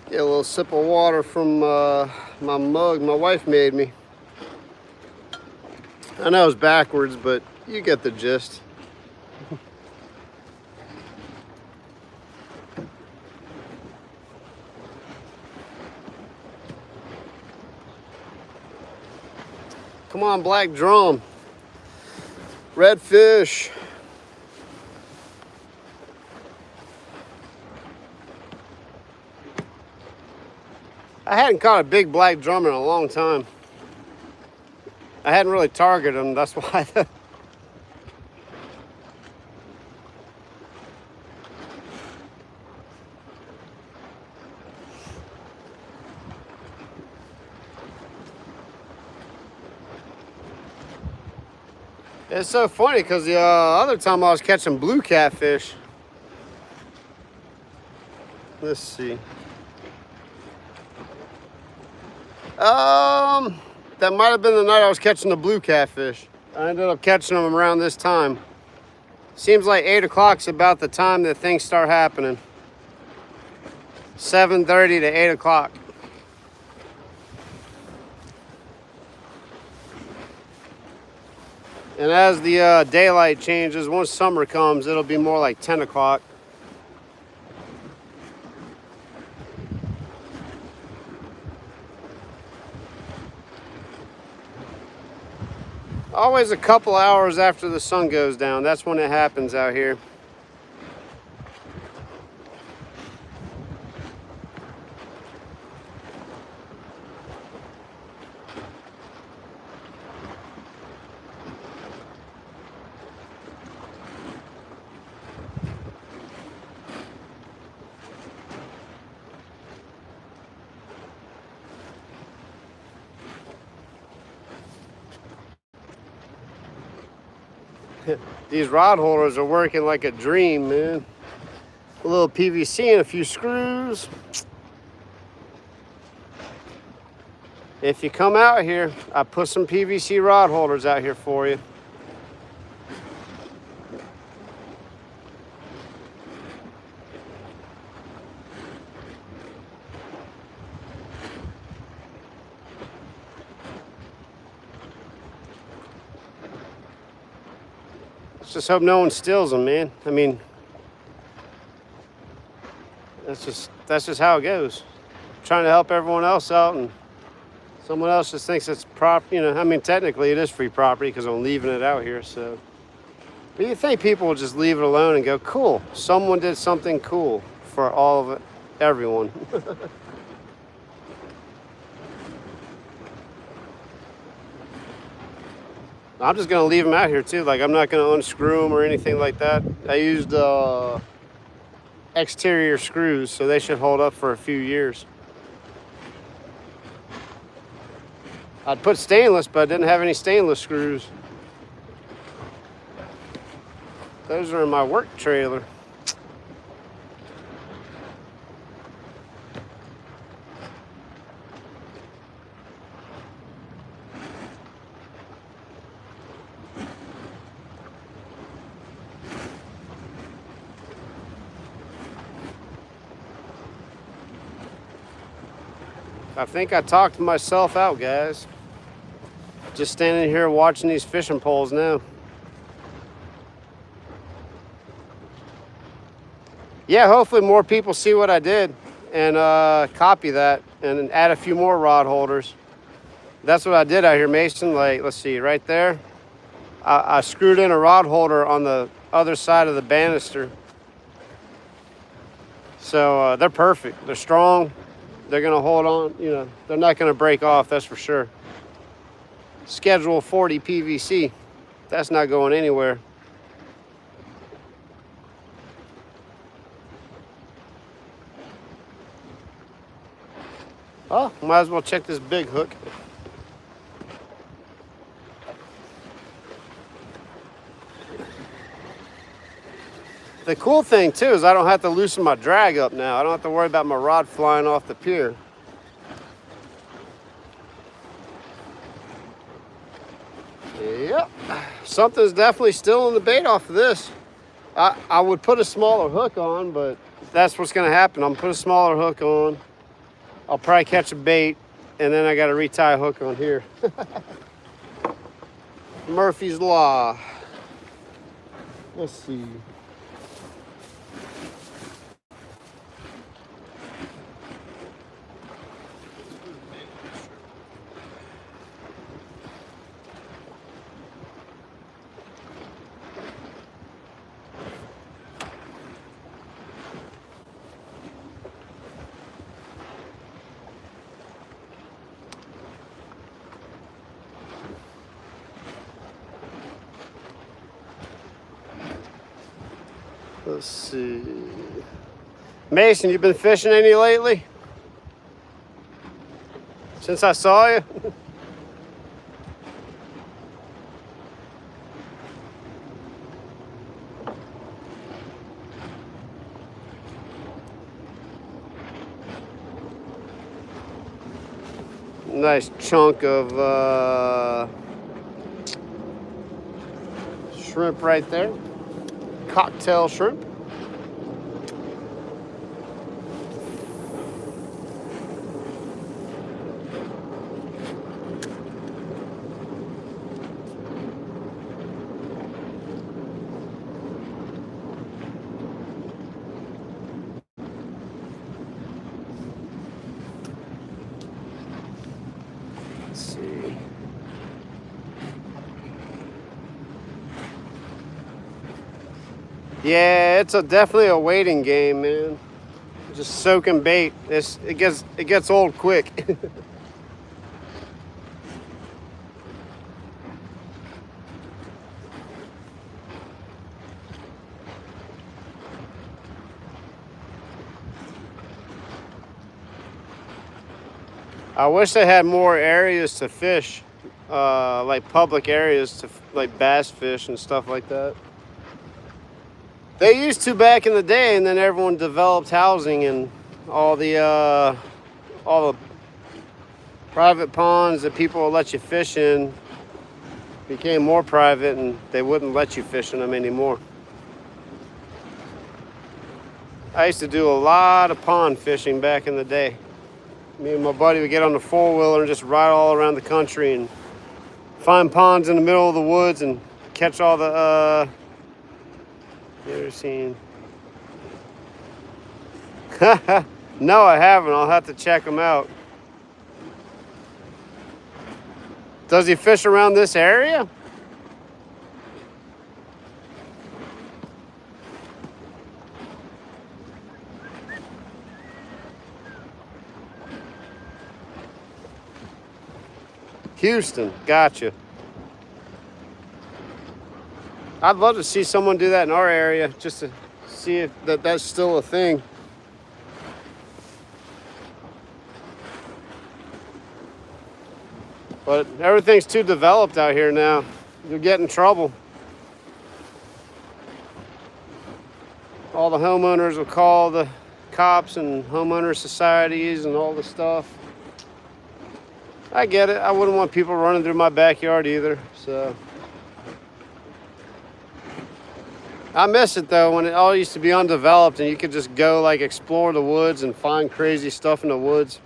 Get a little sip of water from my mug my wife made me. I know it's backwards, but you get the gist. Come on, black drum. Redfish. I hadn't caught a big black drum in a long time. I hadn't really targeted them, that's why. It's so funny because the other time I was catching blue catfish. Let's see. That might have been the night I was catching the blue catfish. I ended up catching them around this time. Seems like 8 o'clock's about the time that things start happening. 7:30 to 8 o'clock. And as the daylight changes, once summer comes, it'll be more like 10 o'clock. Always a couple hours after the sun goes down. That's when it happens out here. These rod holders are working like a dream, man. A little PVC and a few screws. If you come out here, I put some PVC rod holders out here for you. Just hope no one steals them, man. I mean, that's just how it goes. Trying to help everyone else out, and someone else just thinks it's I mean, technically it is free property because I'm leaving it out here. So, but you think people will just leave it alone and go, cool, someone did something cool for all of it, everyone. I'm just gonna leave them out here too. Like, I'm not gonna unscrew them or anything like that. I used exterior screws, so they should hold up for a few years. I'd put stainless, but I didn't have any stainless screws. Those are in my work trailer. I think I talked myself out, guys. Just standing here watching these fishing poles now. Yeah, hopefully more people see what I did and copy that and add a few more rod holders. That's what I did out here, Mason. Like, let's see, right there. I screwed in a rod holder on the other side of the banister. So they're perfect. They're strong. They're gonna hold on, they're not gonna break off, that's for sure. Schedule 40 PVC, that's not going anywhere. Oh, might as well check this big hook. The cool thing too is I don't have to loosen my drag up now. I don't have to worry about my rod flying off the pier. Yep, something's definitely still in the bait off of this. I would put a smaller hook on, but that's what's gonna happen. I'm gonna put a smaller hook on. I'll probably catch a bait, and then I gotta retie a hook on here. Murphy's Law. Let's see. Let's see. Mason, you been fishing any lately? Since I saw you? Nice chunk of shrimp right there. Cocktail shrimp. Let's see. Yeah, it's definitely a waiting game, man. Just soaking bait. It gets old quick. I wish they had more areas to fish, like public areas to like bass fish and stuff like that. They used to back in the day, and then everyone developed housing and all the private ponds that people would let you fish in became more private, and they wouldn't let you fish in them anymore. I used to do a lot of pond fishing back in the day. Me and my buddy would get on the four-wheeler and just ride all around the country and find ponds in the middle of the woods and catch all the You ever seen? No, I haven't. I'll have to check him out. Does he fish around this area? Houston, gotcha. I'd love to see someone do that in our area, just to see if that's still a thing. But everything's too developed out here now. You'll get in trouble. All the homeowners will call the cops and homeowner societies and all the stuff. I get it. I wouldn't want people running through my backyard either, so. I miss it though, when it all used to be undeveloped and you could just go like explore the woods and find crazy stuff in the woods.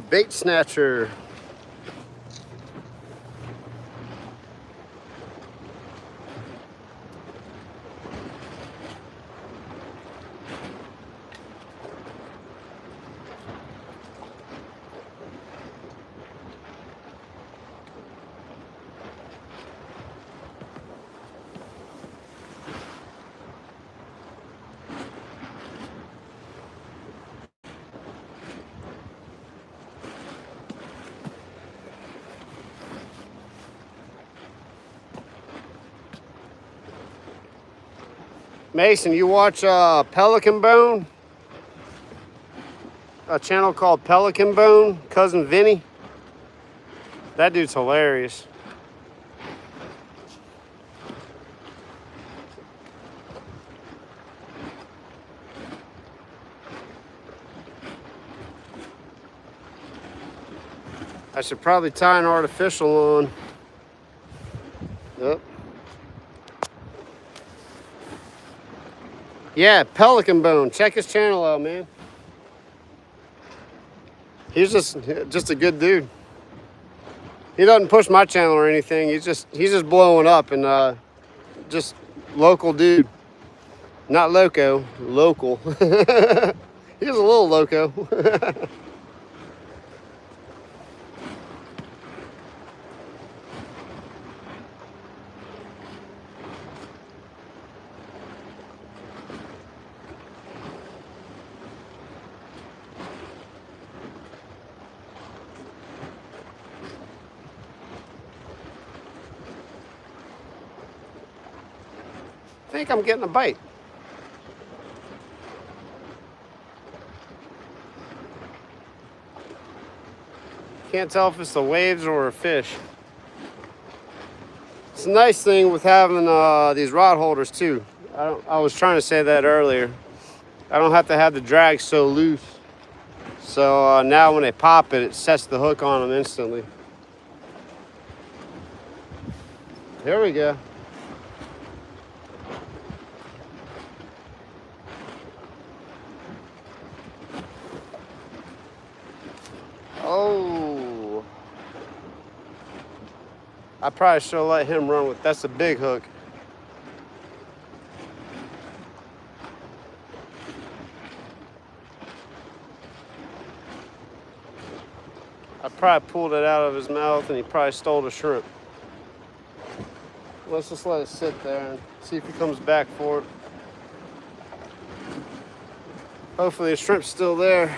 Bait snatcher. Mason, you watch Pelican Bone? A channel called Pelican Bone, Cousin Vinny. That dude's hilarious. I should probably tie an artificial on. Yep. Yeah, Pelican Bone. Check his channel out, man. He's just a good dude. He doesn't push my channel or anything. He's just blowing up and just local dude. Not loco, local. He's a little loco. I think I'm getting a bite. Can't tell if it's the waves or a fish. It's a nice thing with having these rod holders too. I was trying to say that earlier. I don't have to have the drag so loose. So now when they pop it, it sets the hook on them instantly. Here we go. Oh. I probably should have let him run with, that's a big hook. I probably pulled it out of his mouth and he probably stole the shrimp. Let's just let it sit there and see if he comes back for it. Hopefully the shrimp's still there.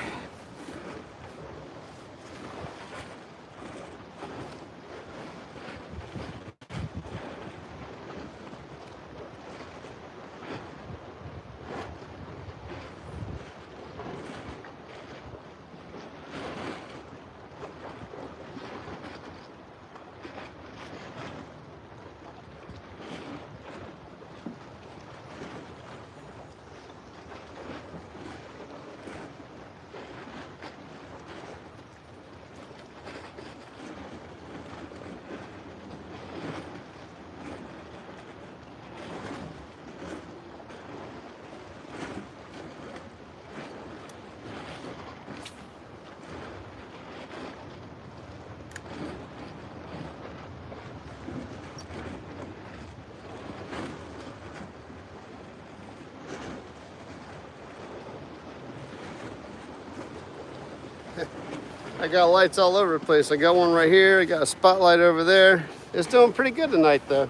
I got lights all over the place. I got one right here. I got a spotlight over there. It's doing pretty good tonight, though.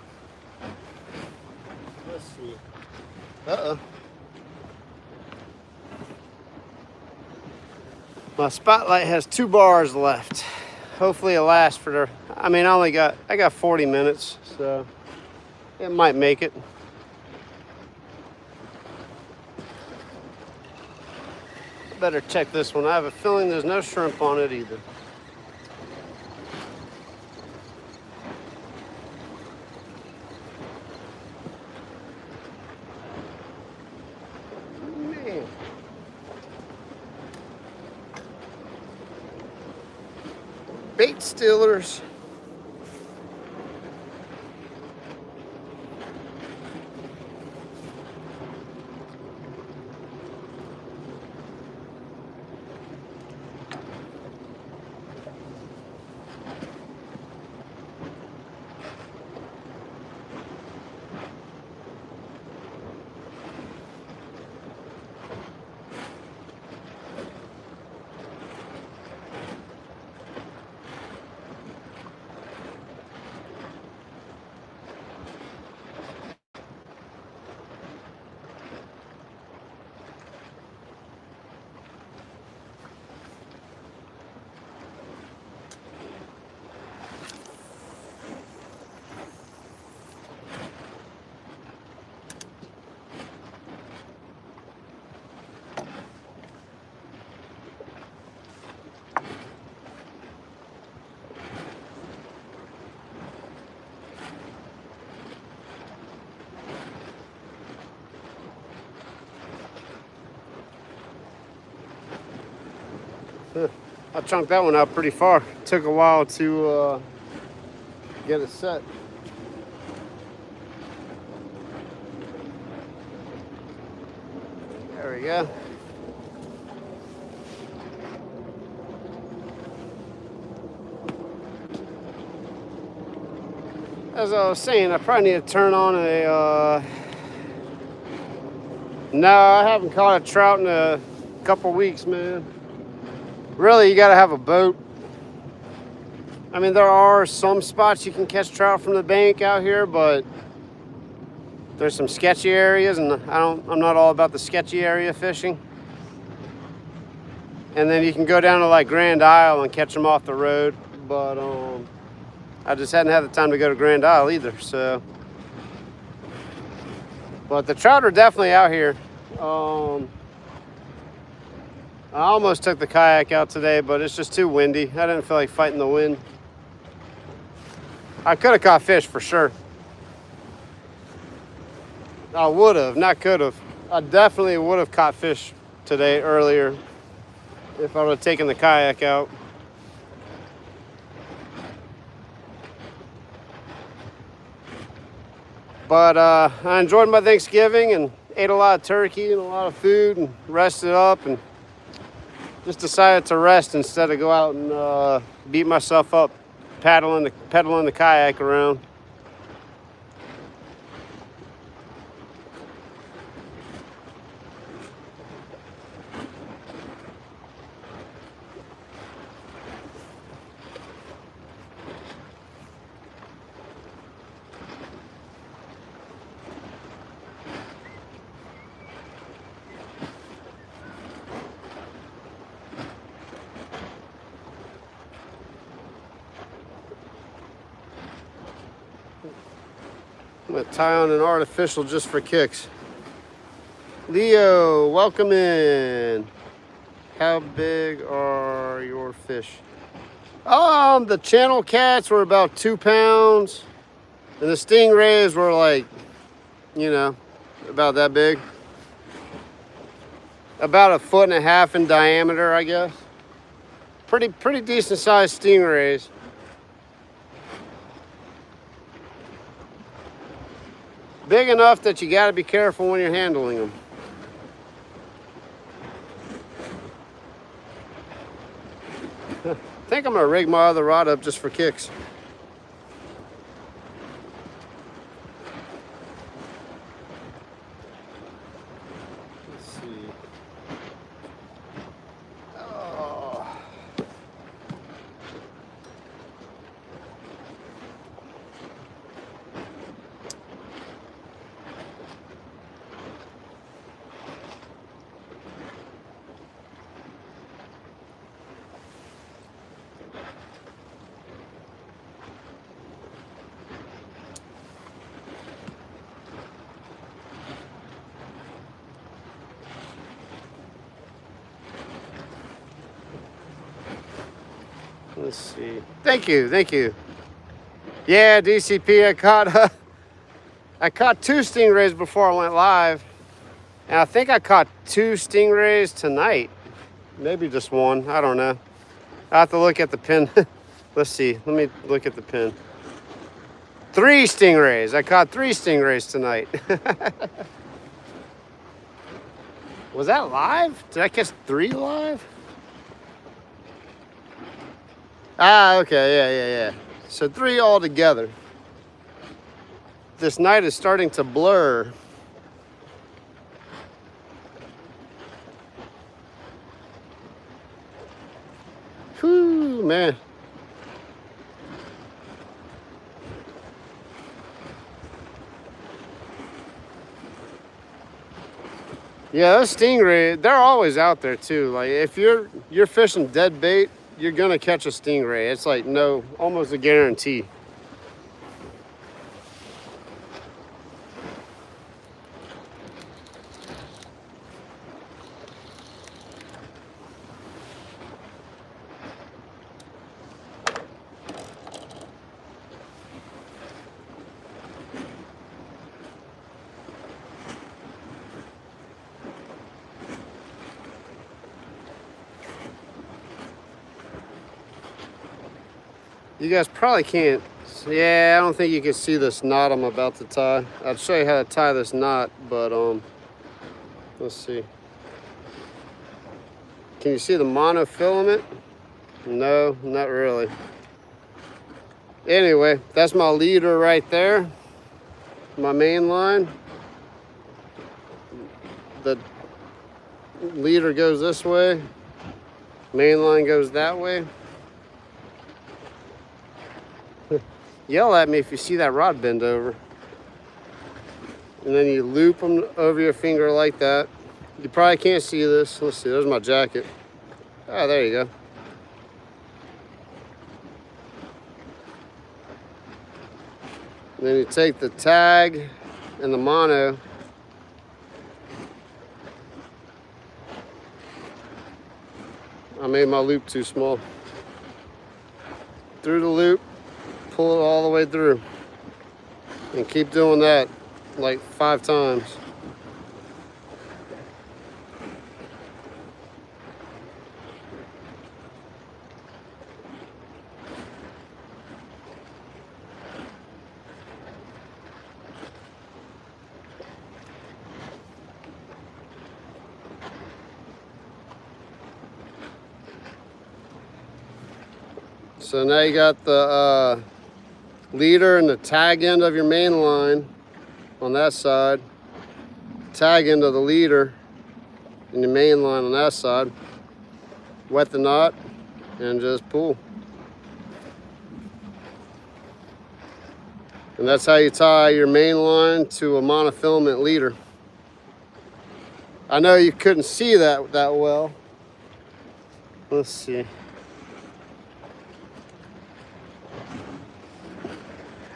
Let's see. Uh-oh. My spotlight has 2 bars left. Hopefully it lasts for the, I mean, I got 40 minutes, so it might make it. Better check this one. I have a feeling there's no shrimp on it either. Man. Bait stealers. I chunked that one out pretty far. It took a while to get it set. There we go. As I was saying, I probably need to turn on a... No, I haven't caught a trout in a couple weeks, man. Really, you gotta have a boat. I mean, there are some spots you can catch trout from the bank out here, but there's some sketchy areas, and I'm not all about the sketchy area fishing. And then you can go down to like Grand Isle and catch them off the road, but I just hadn't had the time to go to Grand Isle either, so. But the trout are definitely out here. I almost took the kayak out today, but it's just too windy. I didn't feel like fighting the wind. I could have caught fish for sure. I would have, not could have. I definitely would have caught fish today earlier if I would have taken the kayak out. But I enjoyed my Thanksgiving and ate a lot of turkey and a lot of food and rested up and just decided to rest instead of go out and beat myself up pedaling the kayak around. I'm gonna tie on an artificial just for kicks. Leo, welcome in. How big are your fish? The channel cats were about 2 pounds, and the stingrays were like, you know, about that big. About 1.5 feet in diameter, I guess. Pretty decent sized stingrays. Big enough that you got to be careful when you're handling them. I think I'm going to rig my other rod up just for kicks. Let's see. Oh. Let's see. Thank you. Yeah, DCP, I caught 2 stingrays before I went live. And I think I caught 2 stingrays tonight. Maybe just 1, I don't know. I have to look at the pin. Let's see, let me look at the pin. 3 stingrays, I caught 3 stingrays tonight. Was that live? Did I catch 3 live? Ah, okay, yeah. So 3 all together. This night is starting to blur. Whew, man. Yeah, those stingray, they're always out there too. Like if you're fishing dead bait, you're gonna catch a stingray. It's like almost a guarantee. You guys probably can't. Yeah, I don't think you can see this knot I'm about to tie. I'll show you how to tie this knot, but let's see. Can you see the monofilament? No, not really. Anyway, that's my leader right there. My main line. The leader goes this way. Main line goes that way. Yell at me if you see that rod bend over. And then you loop them over your finger like that. You probably can't see this. Let's see, there's my jacket. Oh, there you go. And then you take the tag and the mono. I made my loop too small. Through the loop. Pull it all the way through and keep doing that. like 5 times. So now you got the leader and the tag end of your main line on that side, tag end of the leader and the main line on that side. Wet the knot and just pull. And that's how you tie your main line to a monofilament leader. I know you couldn't see that well. Let's see.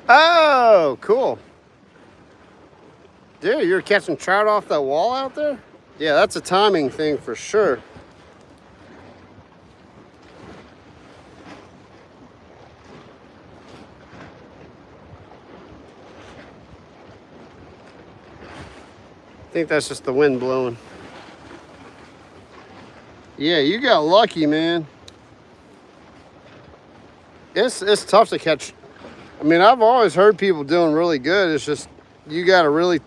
Oh, cool. Dude, you're catching trout off that wall out there? Yeah, that's a timing thing for sure. I think that's just the wind blowing. Yeah, you got lucky, man. It's tough to catch. I mean, I've always heard people doing really good. It's just, you got to really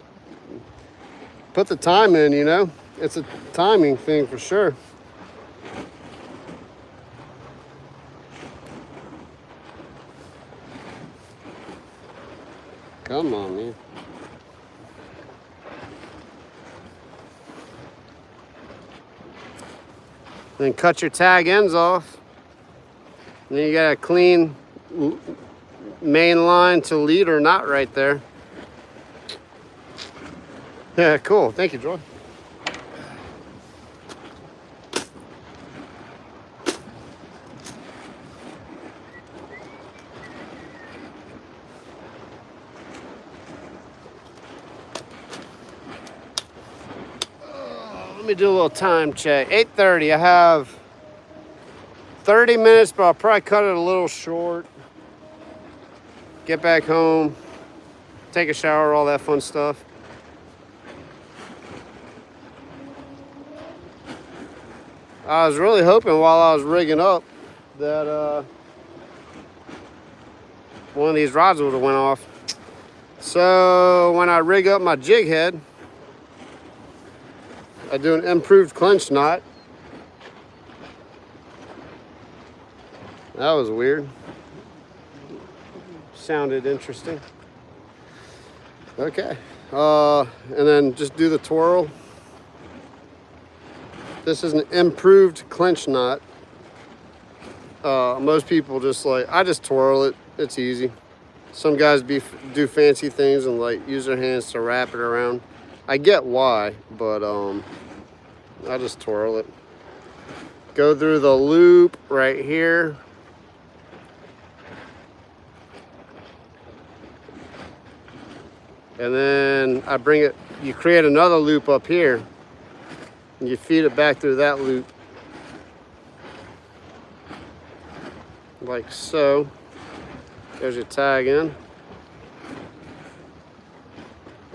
put the time in, you know? It's a timing thing for sure. Come on, man. Then cut your tag ends off. Then you got a clean main line to leader knot right there. Yeah, cool. Thank you, Joy. Let me do a little time check. 8:30. I have 30 minutes, but I'll probably cut it a little short. Get back home, take a shower, all that fun stuff. I was really hoping while I was rigging up that one of these rods would have went off. So when I rig up my jig head, I do an improved clinch knot. That was weird. Sounded interesting. Okay. And then just do the twirl. This is an improved clinch knot. Most people just I just twirl it. It's easy. Some guys do fancy things and use their hands to wrap it around. I get why, but I just twirl it. Go through the loop right here. And then I bring it, you create another loop up here, and you feed it back through that loop. Like so. There's your tag in.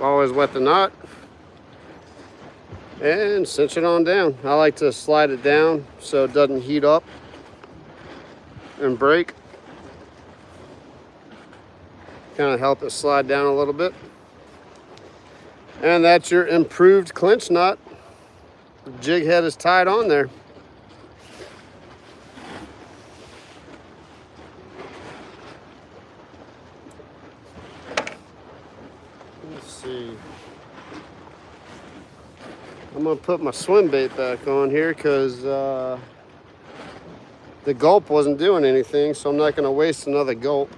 Always wet the knot. And cinch it on down. I like to slide it down so it doesn't heat up and break. Kind of help it slide down a little bit. And that's your improved clinch knot. The jig head is tied on there. Let's see. I'm gonna put my swim bait back on here because the gulp wasn't doing anything, so I'm not gonna waste another gulp.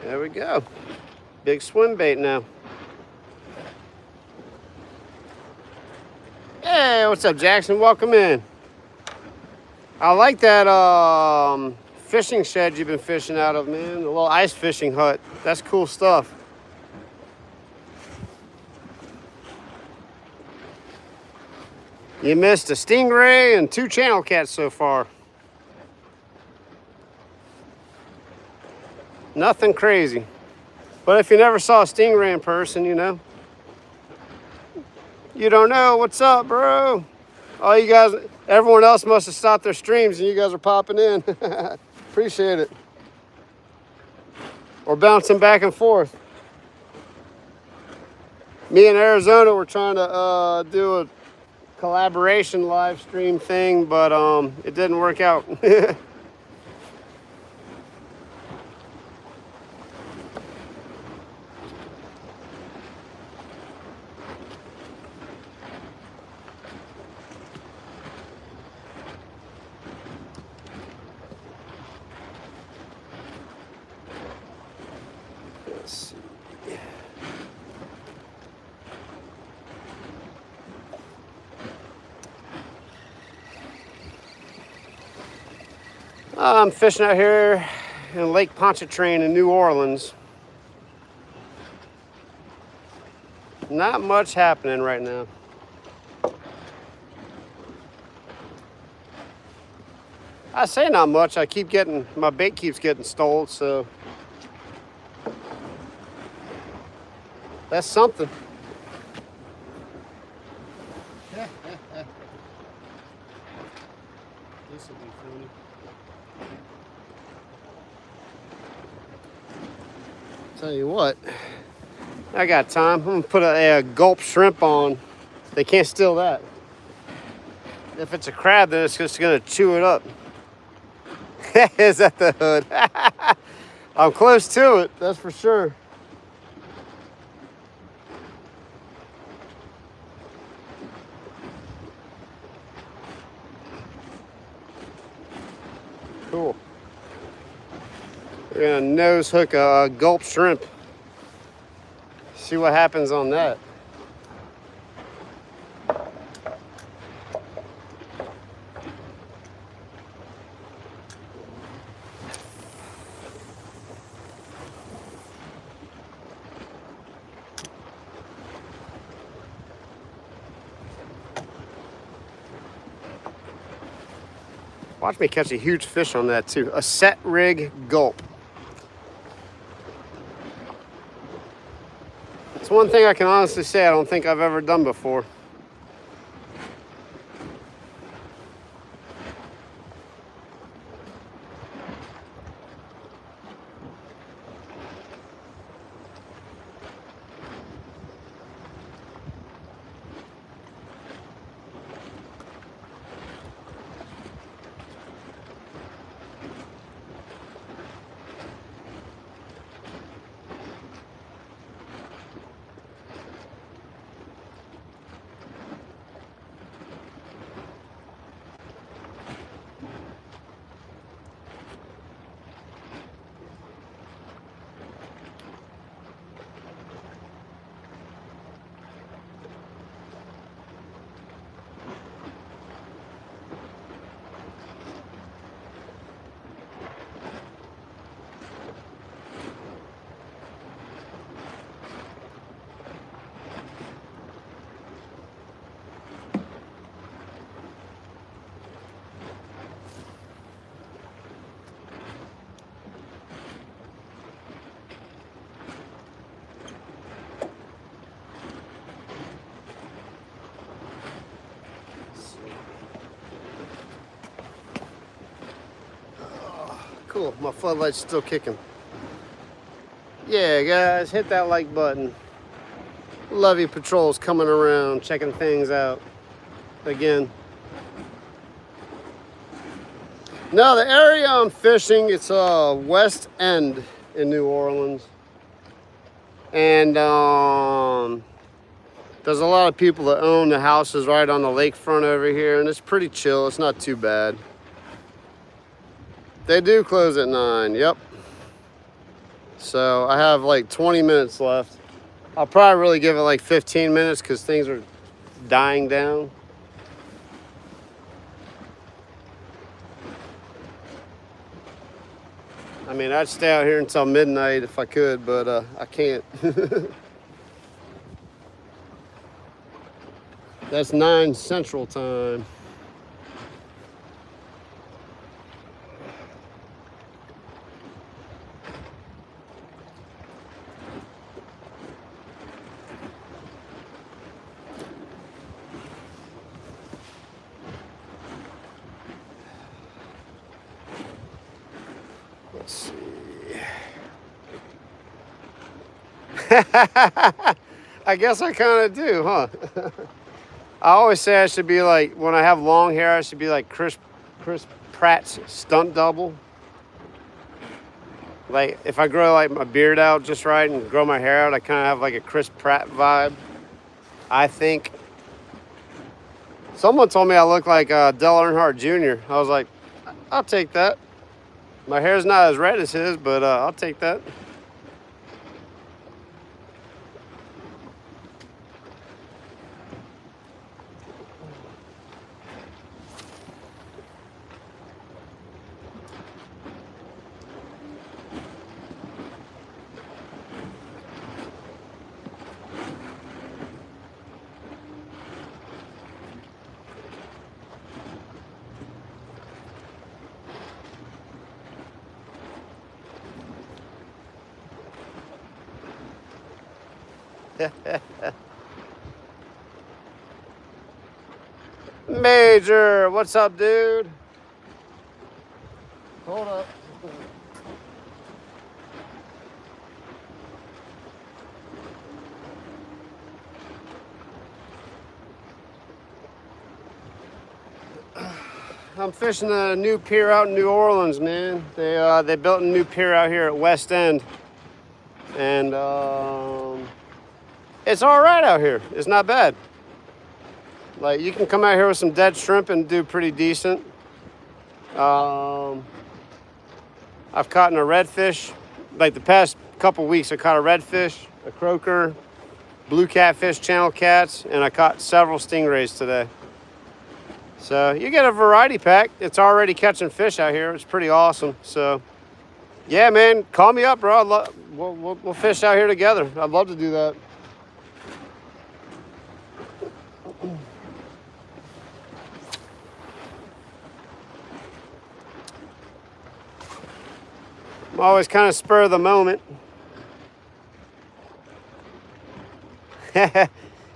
There we go. Big swim bait now. Hey, what's up, Jackson? Welcome in. I like that fishing shed you've been fishing out of, man. The little ice fishing hut. That's cool stuff. You missed a stingray and 2 channel cats so far. Nothing crazy. But if you never saw a stingray in person, you know, you don't know. What's up, bro? Oh, you guys, everyone else must have stopped their streams and you guys are popping in. Appreciate it. Or bouncing back and forth. Me in Arizona, we're trying to do a collaboration live stream thing, but it didn't work out. Let's see. I'm fishing out here in Lake Pontchartrain in New Orleans. Not much happening right now. I say not much. I keep getting, my bait keeps getting stolen, so that's something. This will be funny. Tell you what, I got time. I'm gonna put a gulp shrimp on. They can't steal that. If it's a crab, then it's just gonna chew it up. Is that the hood? I'm close to it, that's for sure. Cool. We're gonna nose hook a gulp shrimp. See what happens on that. Watch me catch a huge fish on that too. A set rig gulp. It's one thing I can honestly say I don't think I've ever done before. Cool, my floodlight's still kicking. Yeah, guys, hit that like button. Lovey Patrol's coming around, checking things out again. No, the area I'm fishing, it's West End in New Orleans. And there's a lot of people that own the houses right on the lakefront over here, and it's pretty chill, it's not too bad. They do close at 9, yep. So I have like 20 minutes left. I'll probably really give it like 15 minutes because things are dying down. I mean, I'd stay out here until midnight if I could, but I can't. That's 9 Central Time. Let's see. I guess I kind of do, huh? I always say I should be like, when I have long hair, I should be like Chris Pratt's stunt double. Like, if I grow like my beard out just right and grow my hair out, I kind of have like a Chris Pratt vibe, I think. Someone told me I look like Dale Earnhardt Jr. I was like, I'll take that. My hair's not as red as his, but I'll take that. Major, what's up, dude? Hold up. I'm fishing a new pier out in New Orleans, man. They built a new pier out here at West End, and it's all right out here. It's not bad. Like, you can come out here with some dead shrimp and do pretty decent. I've caught a redfish. Like the past couple weeks, I caught a redfish, a croaker, blue catfish, channel cats, and I caught several stingrays today. So you get a variety pack. It's already catching fish out here. It's pretty awesome. So yeah, man, call me up, bro. We'll fish out here together. I'd love to do that. I'm always kind of spur of the moment.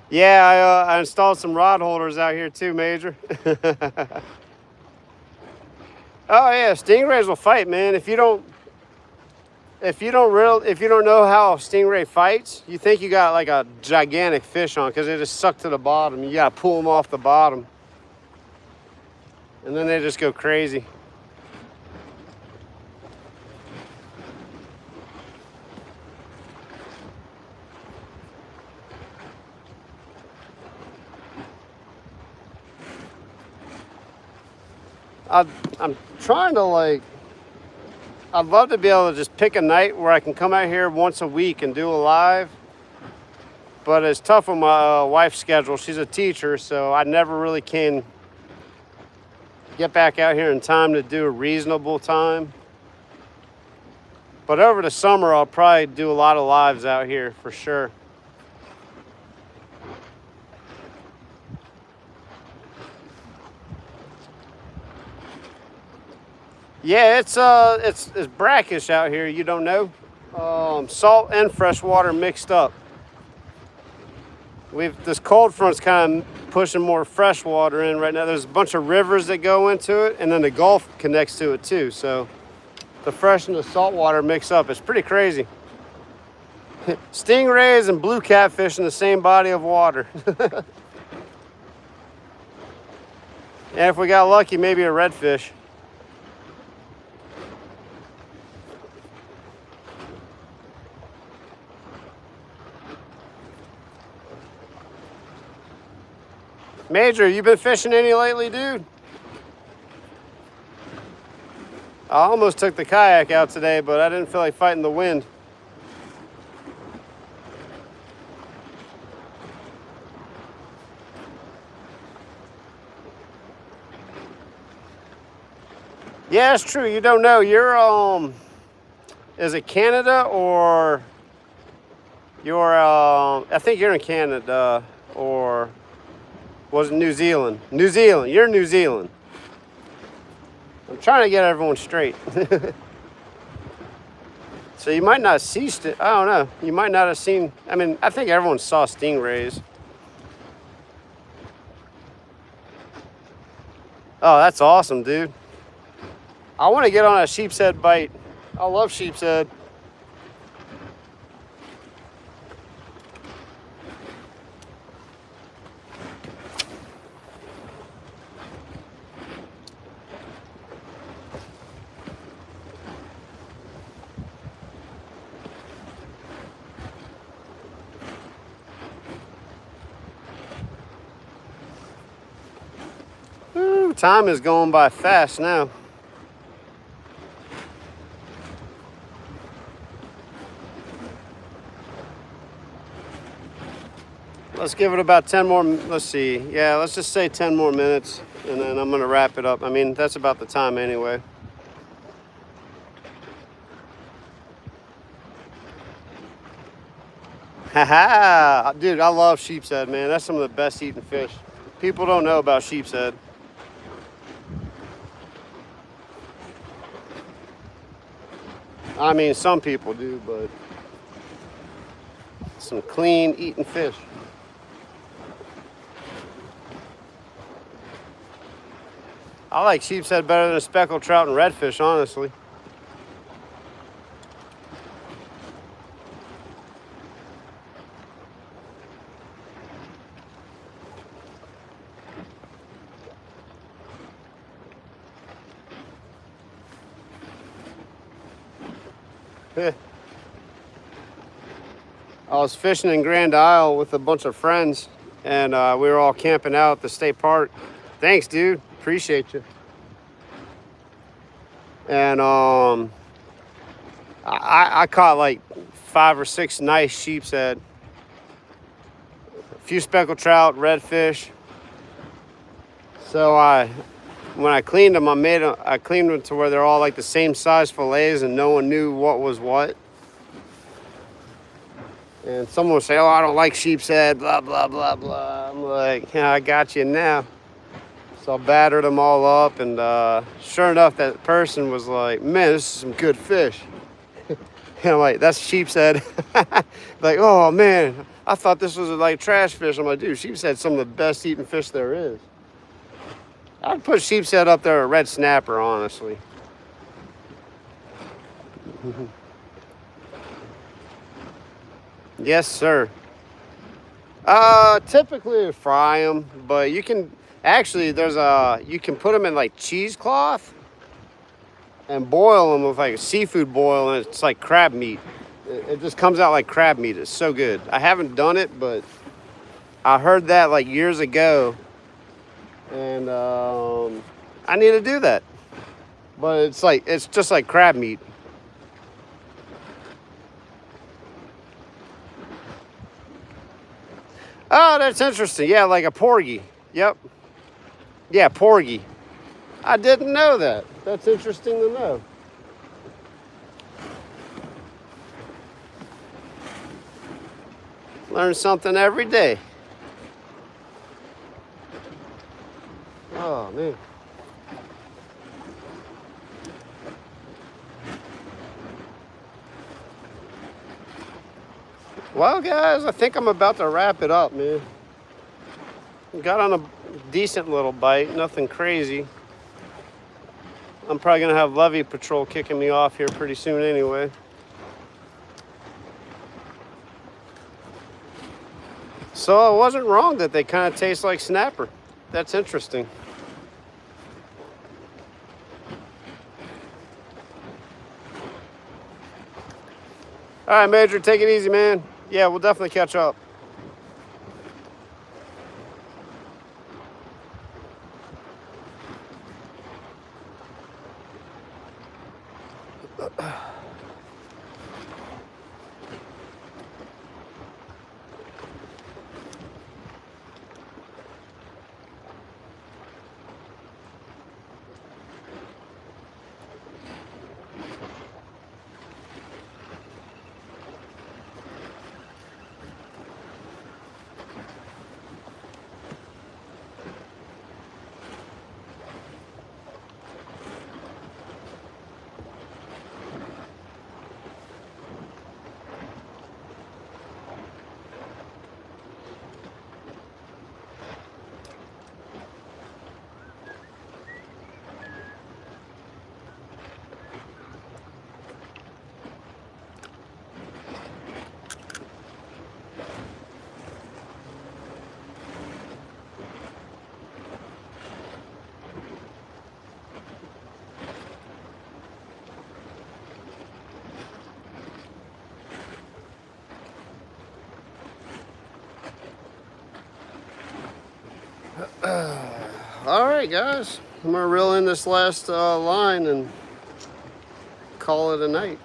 Yeah, I installed some rod holders out here too, Major. Oh yeah, stingrays will fight, man. If you don't know how a stingray fights, you think you got like a gigantic fish on, because they just suck to the bottom. You gotta pull them off the bottom, and then they just go crazy. I'm trying to, like, I'd love to be able to just pick a night where I can come out here once a week and do a live, but it's tough with my wife's schedule. She's a teacher, so I never really can get back out here in time to do a reasonable time. But over the summer, I'll probably do a lot of lives out here for sure. Yeah, it's brackish out here. You don't know, salt and fresh water mixed up. This cold front's kind of pushing more fresh water in right now. There's a bunch of rivers that go into it, and then the Gulf connects to it too. So the fresh and the salt water mix up. It's pretty crazy. Stingrays and blue catfish in the same body of water. And if we got lucky, maybe a redfish. Major, you been fishing any lately, dude? I almost took the kayak out today, but I didn't feel like fighting the wind. Yeah, it's true. You don't know. You're is it Canada or you're I think you're in Canada, or Was it New Zealand? New Zealand. You're New Zealand. I'm trying to get everyone straight. So you might not see, I don't know. You might not have seen, I mean, I think everyone saw stingrays. Oh, that's awesome, dude. I want to get on a sheep's head bite. I love sheep's head. Ooh, time is going by fast now. Let's give it about 10 more, let's see. Yeah, let's just say 10 more minutes, and then I'm gonna wrap it up. I mean, that's about the time anyway. Haha, dude, I love sheep's head, man. That's some of the best eating fish. People don't know about sheep's head. I mean, some people do, but some clean eating fish. I like sheep's head better than speckled trout and redfish, honestly. I was fishing in Grand Isle with a bunch of friends, and we were all camping out at the state park. Thanks, dude. Appreciate you. And I caught like 5 or 6 nice sheep's head, a few speckled trout, redfish. So when I cleaned them, I cleaned them to where they're all like the same size fillets, and no one knew what was what. And someone would say, "Oh, I don't like sheep's head, blah, blah, blah, blah." I'm like, yeah, I got you now. So I battered them all up, and sure enough, that person was like, "Man, this is some good fish." And I'm like, "That's sheep's head." Like, "Oh, man, I thought this was like trash fish." I'm like, "Dude, sheep's head's some of the best eating fish there is." I'd put sheep's head up there with red snapper, honestly. Yes, sir. Typically fry them, but you can actually you can put them in like cheesecloth and boil them with like a seafood boil, and it's like crab meat. It just comes out like crab meat. It's so good. I haven't done it, but I heard that like years ago, and I need to do that. But it's just like crab meat. Oh, that's interesting. Yeah, like a porgy. Yep. Yeah, porgy. I didn't know that. That's interesting to know. Learn something every day. Oh, man. Well, guys, I think I'm about to wrap it up, man. Got on a decent little bite, nothing crazy. I'm probably going to have Levee Patrol kicking me off here pretty soon anyway. So I wasn't wrong that they kind of taste like snapper. That's interesting. All right, Major, take it easy, man. Yeah, we'll definitely catch up. right, guys. I'm gonna reel in this last line and call it a night.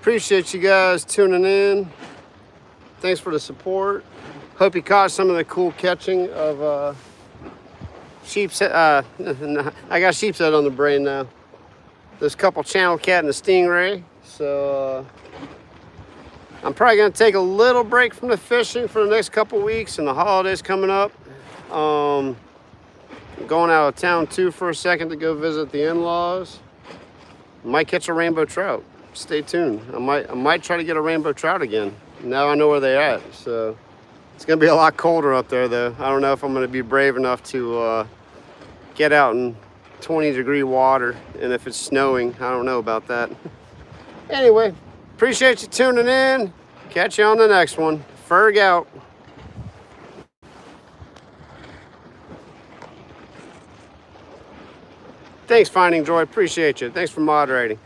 Appreciate you guys tuning in. Thanks for the support. Hope you caught some of the cool catching of sheep's head. I got sheep's head on the brain now. There's a couple channel cat and a stingray. So I'm probably gonna take a little break from the fishing for the next couple weeks, and the holidays coming up. I'm going out of town too for a second to go visit the in-laws. Might catch a rainbow trout. Stay tuned. I might try to get a rainbow trout again. Now I know where they're at. So it's gonna be a lot colder up there though. I don't know if I'm gonna be brave enough to get out in 20-degree water, and if it's snowing, I don't know about that. Anyway, appreciate you tuning in. Catch you on the next one. Ferg out. Thanks, Finding Joy. Appreciate you. Thanks for moderating.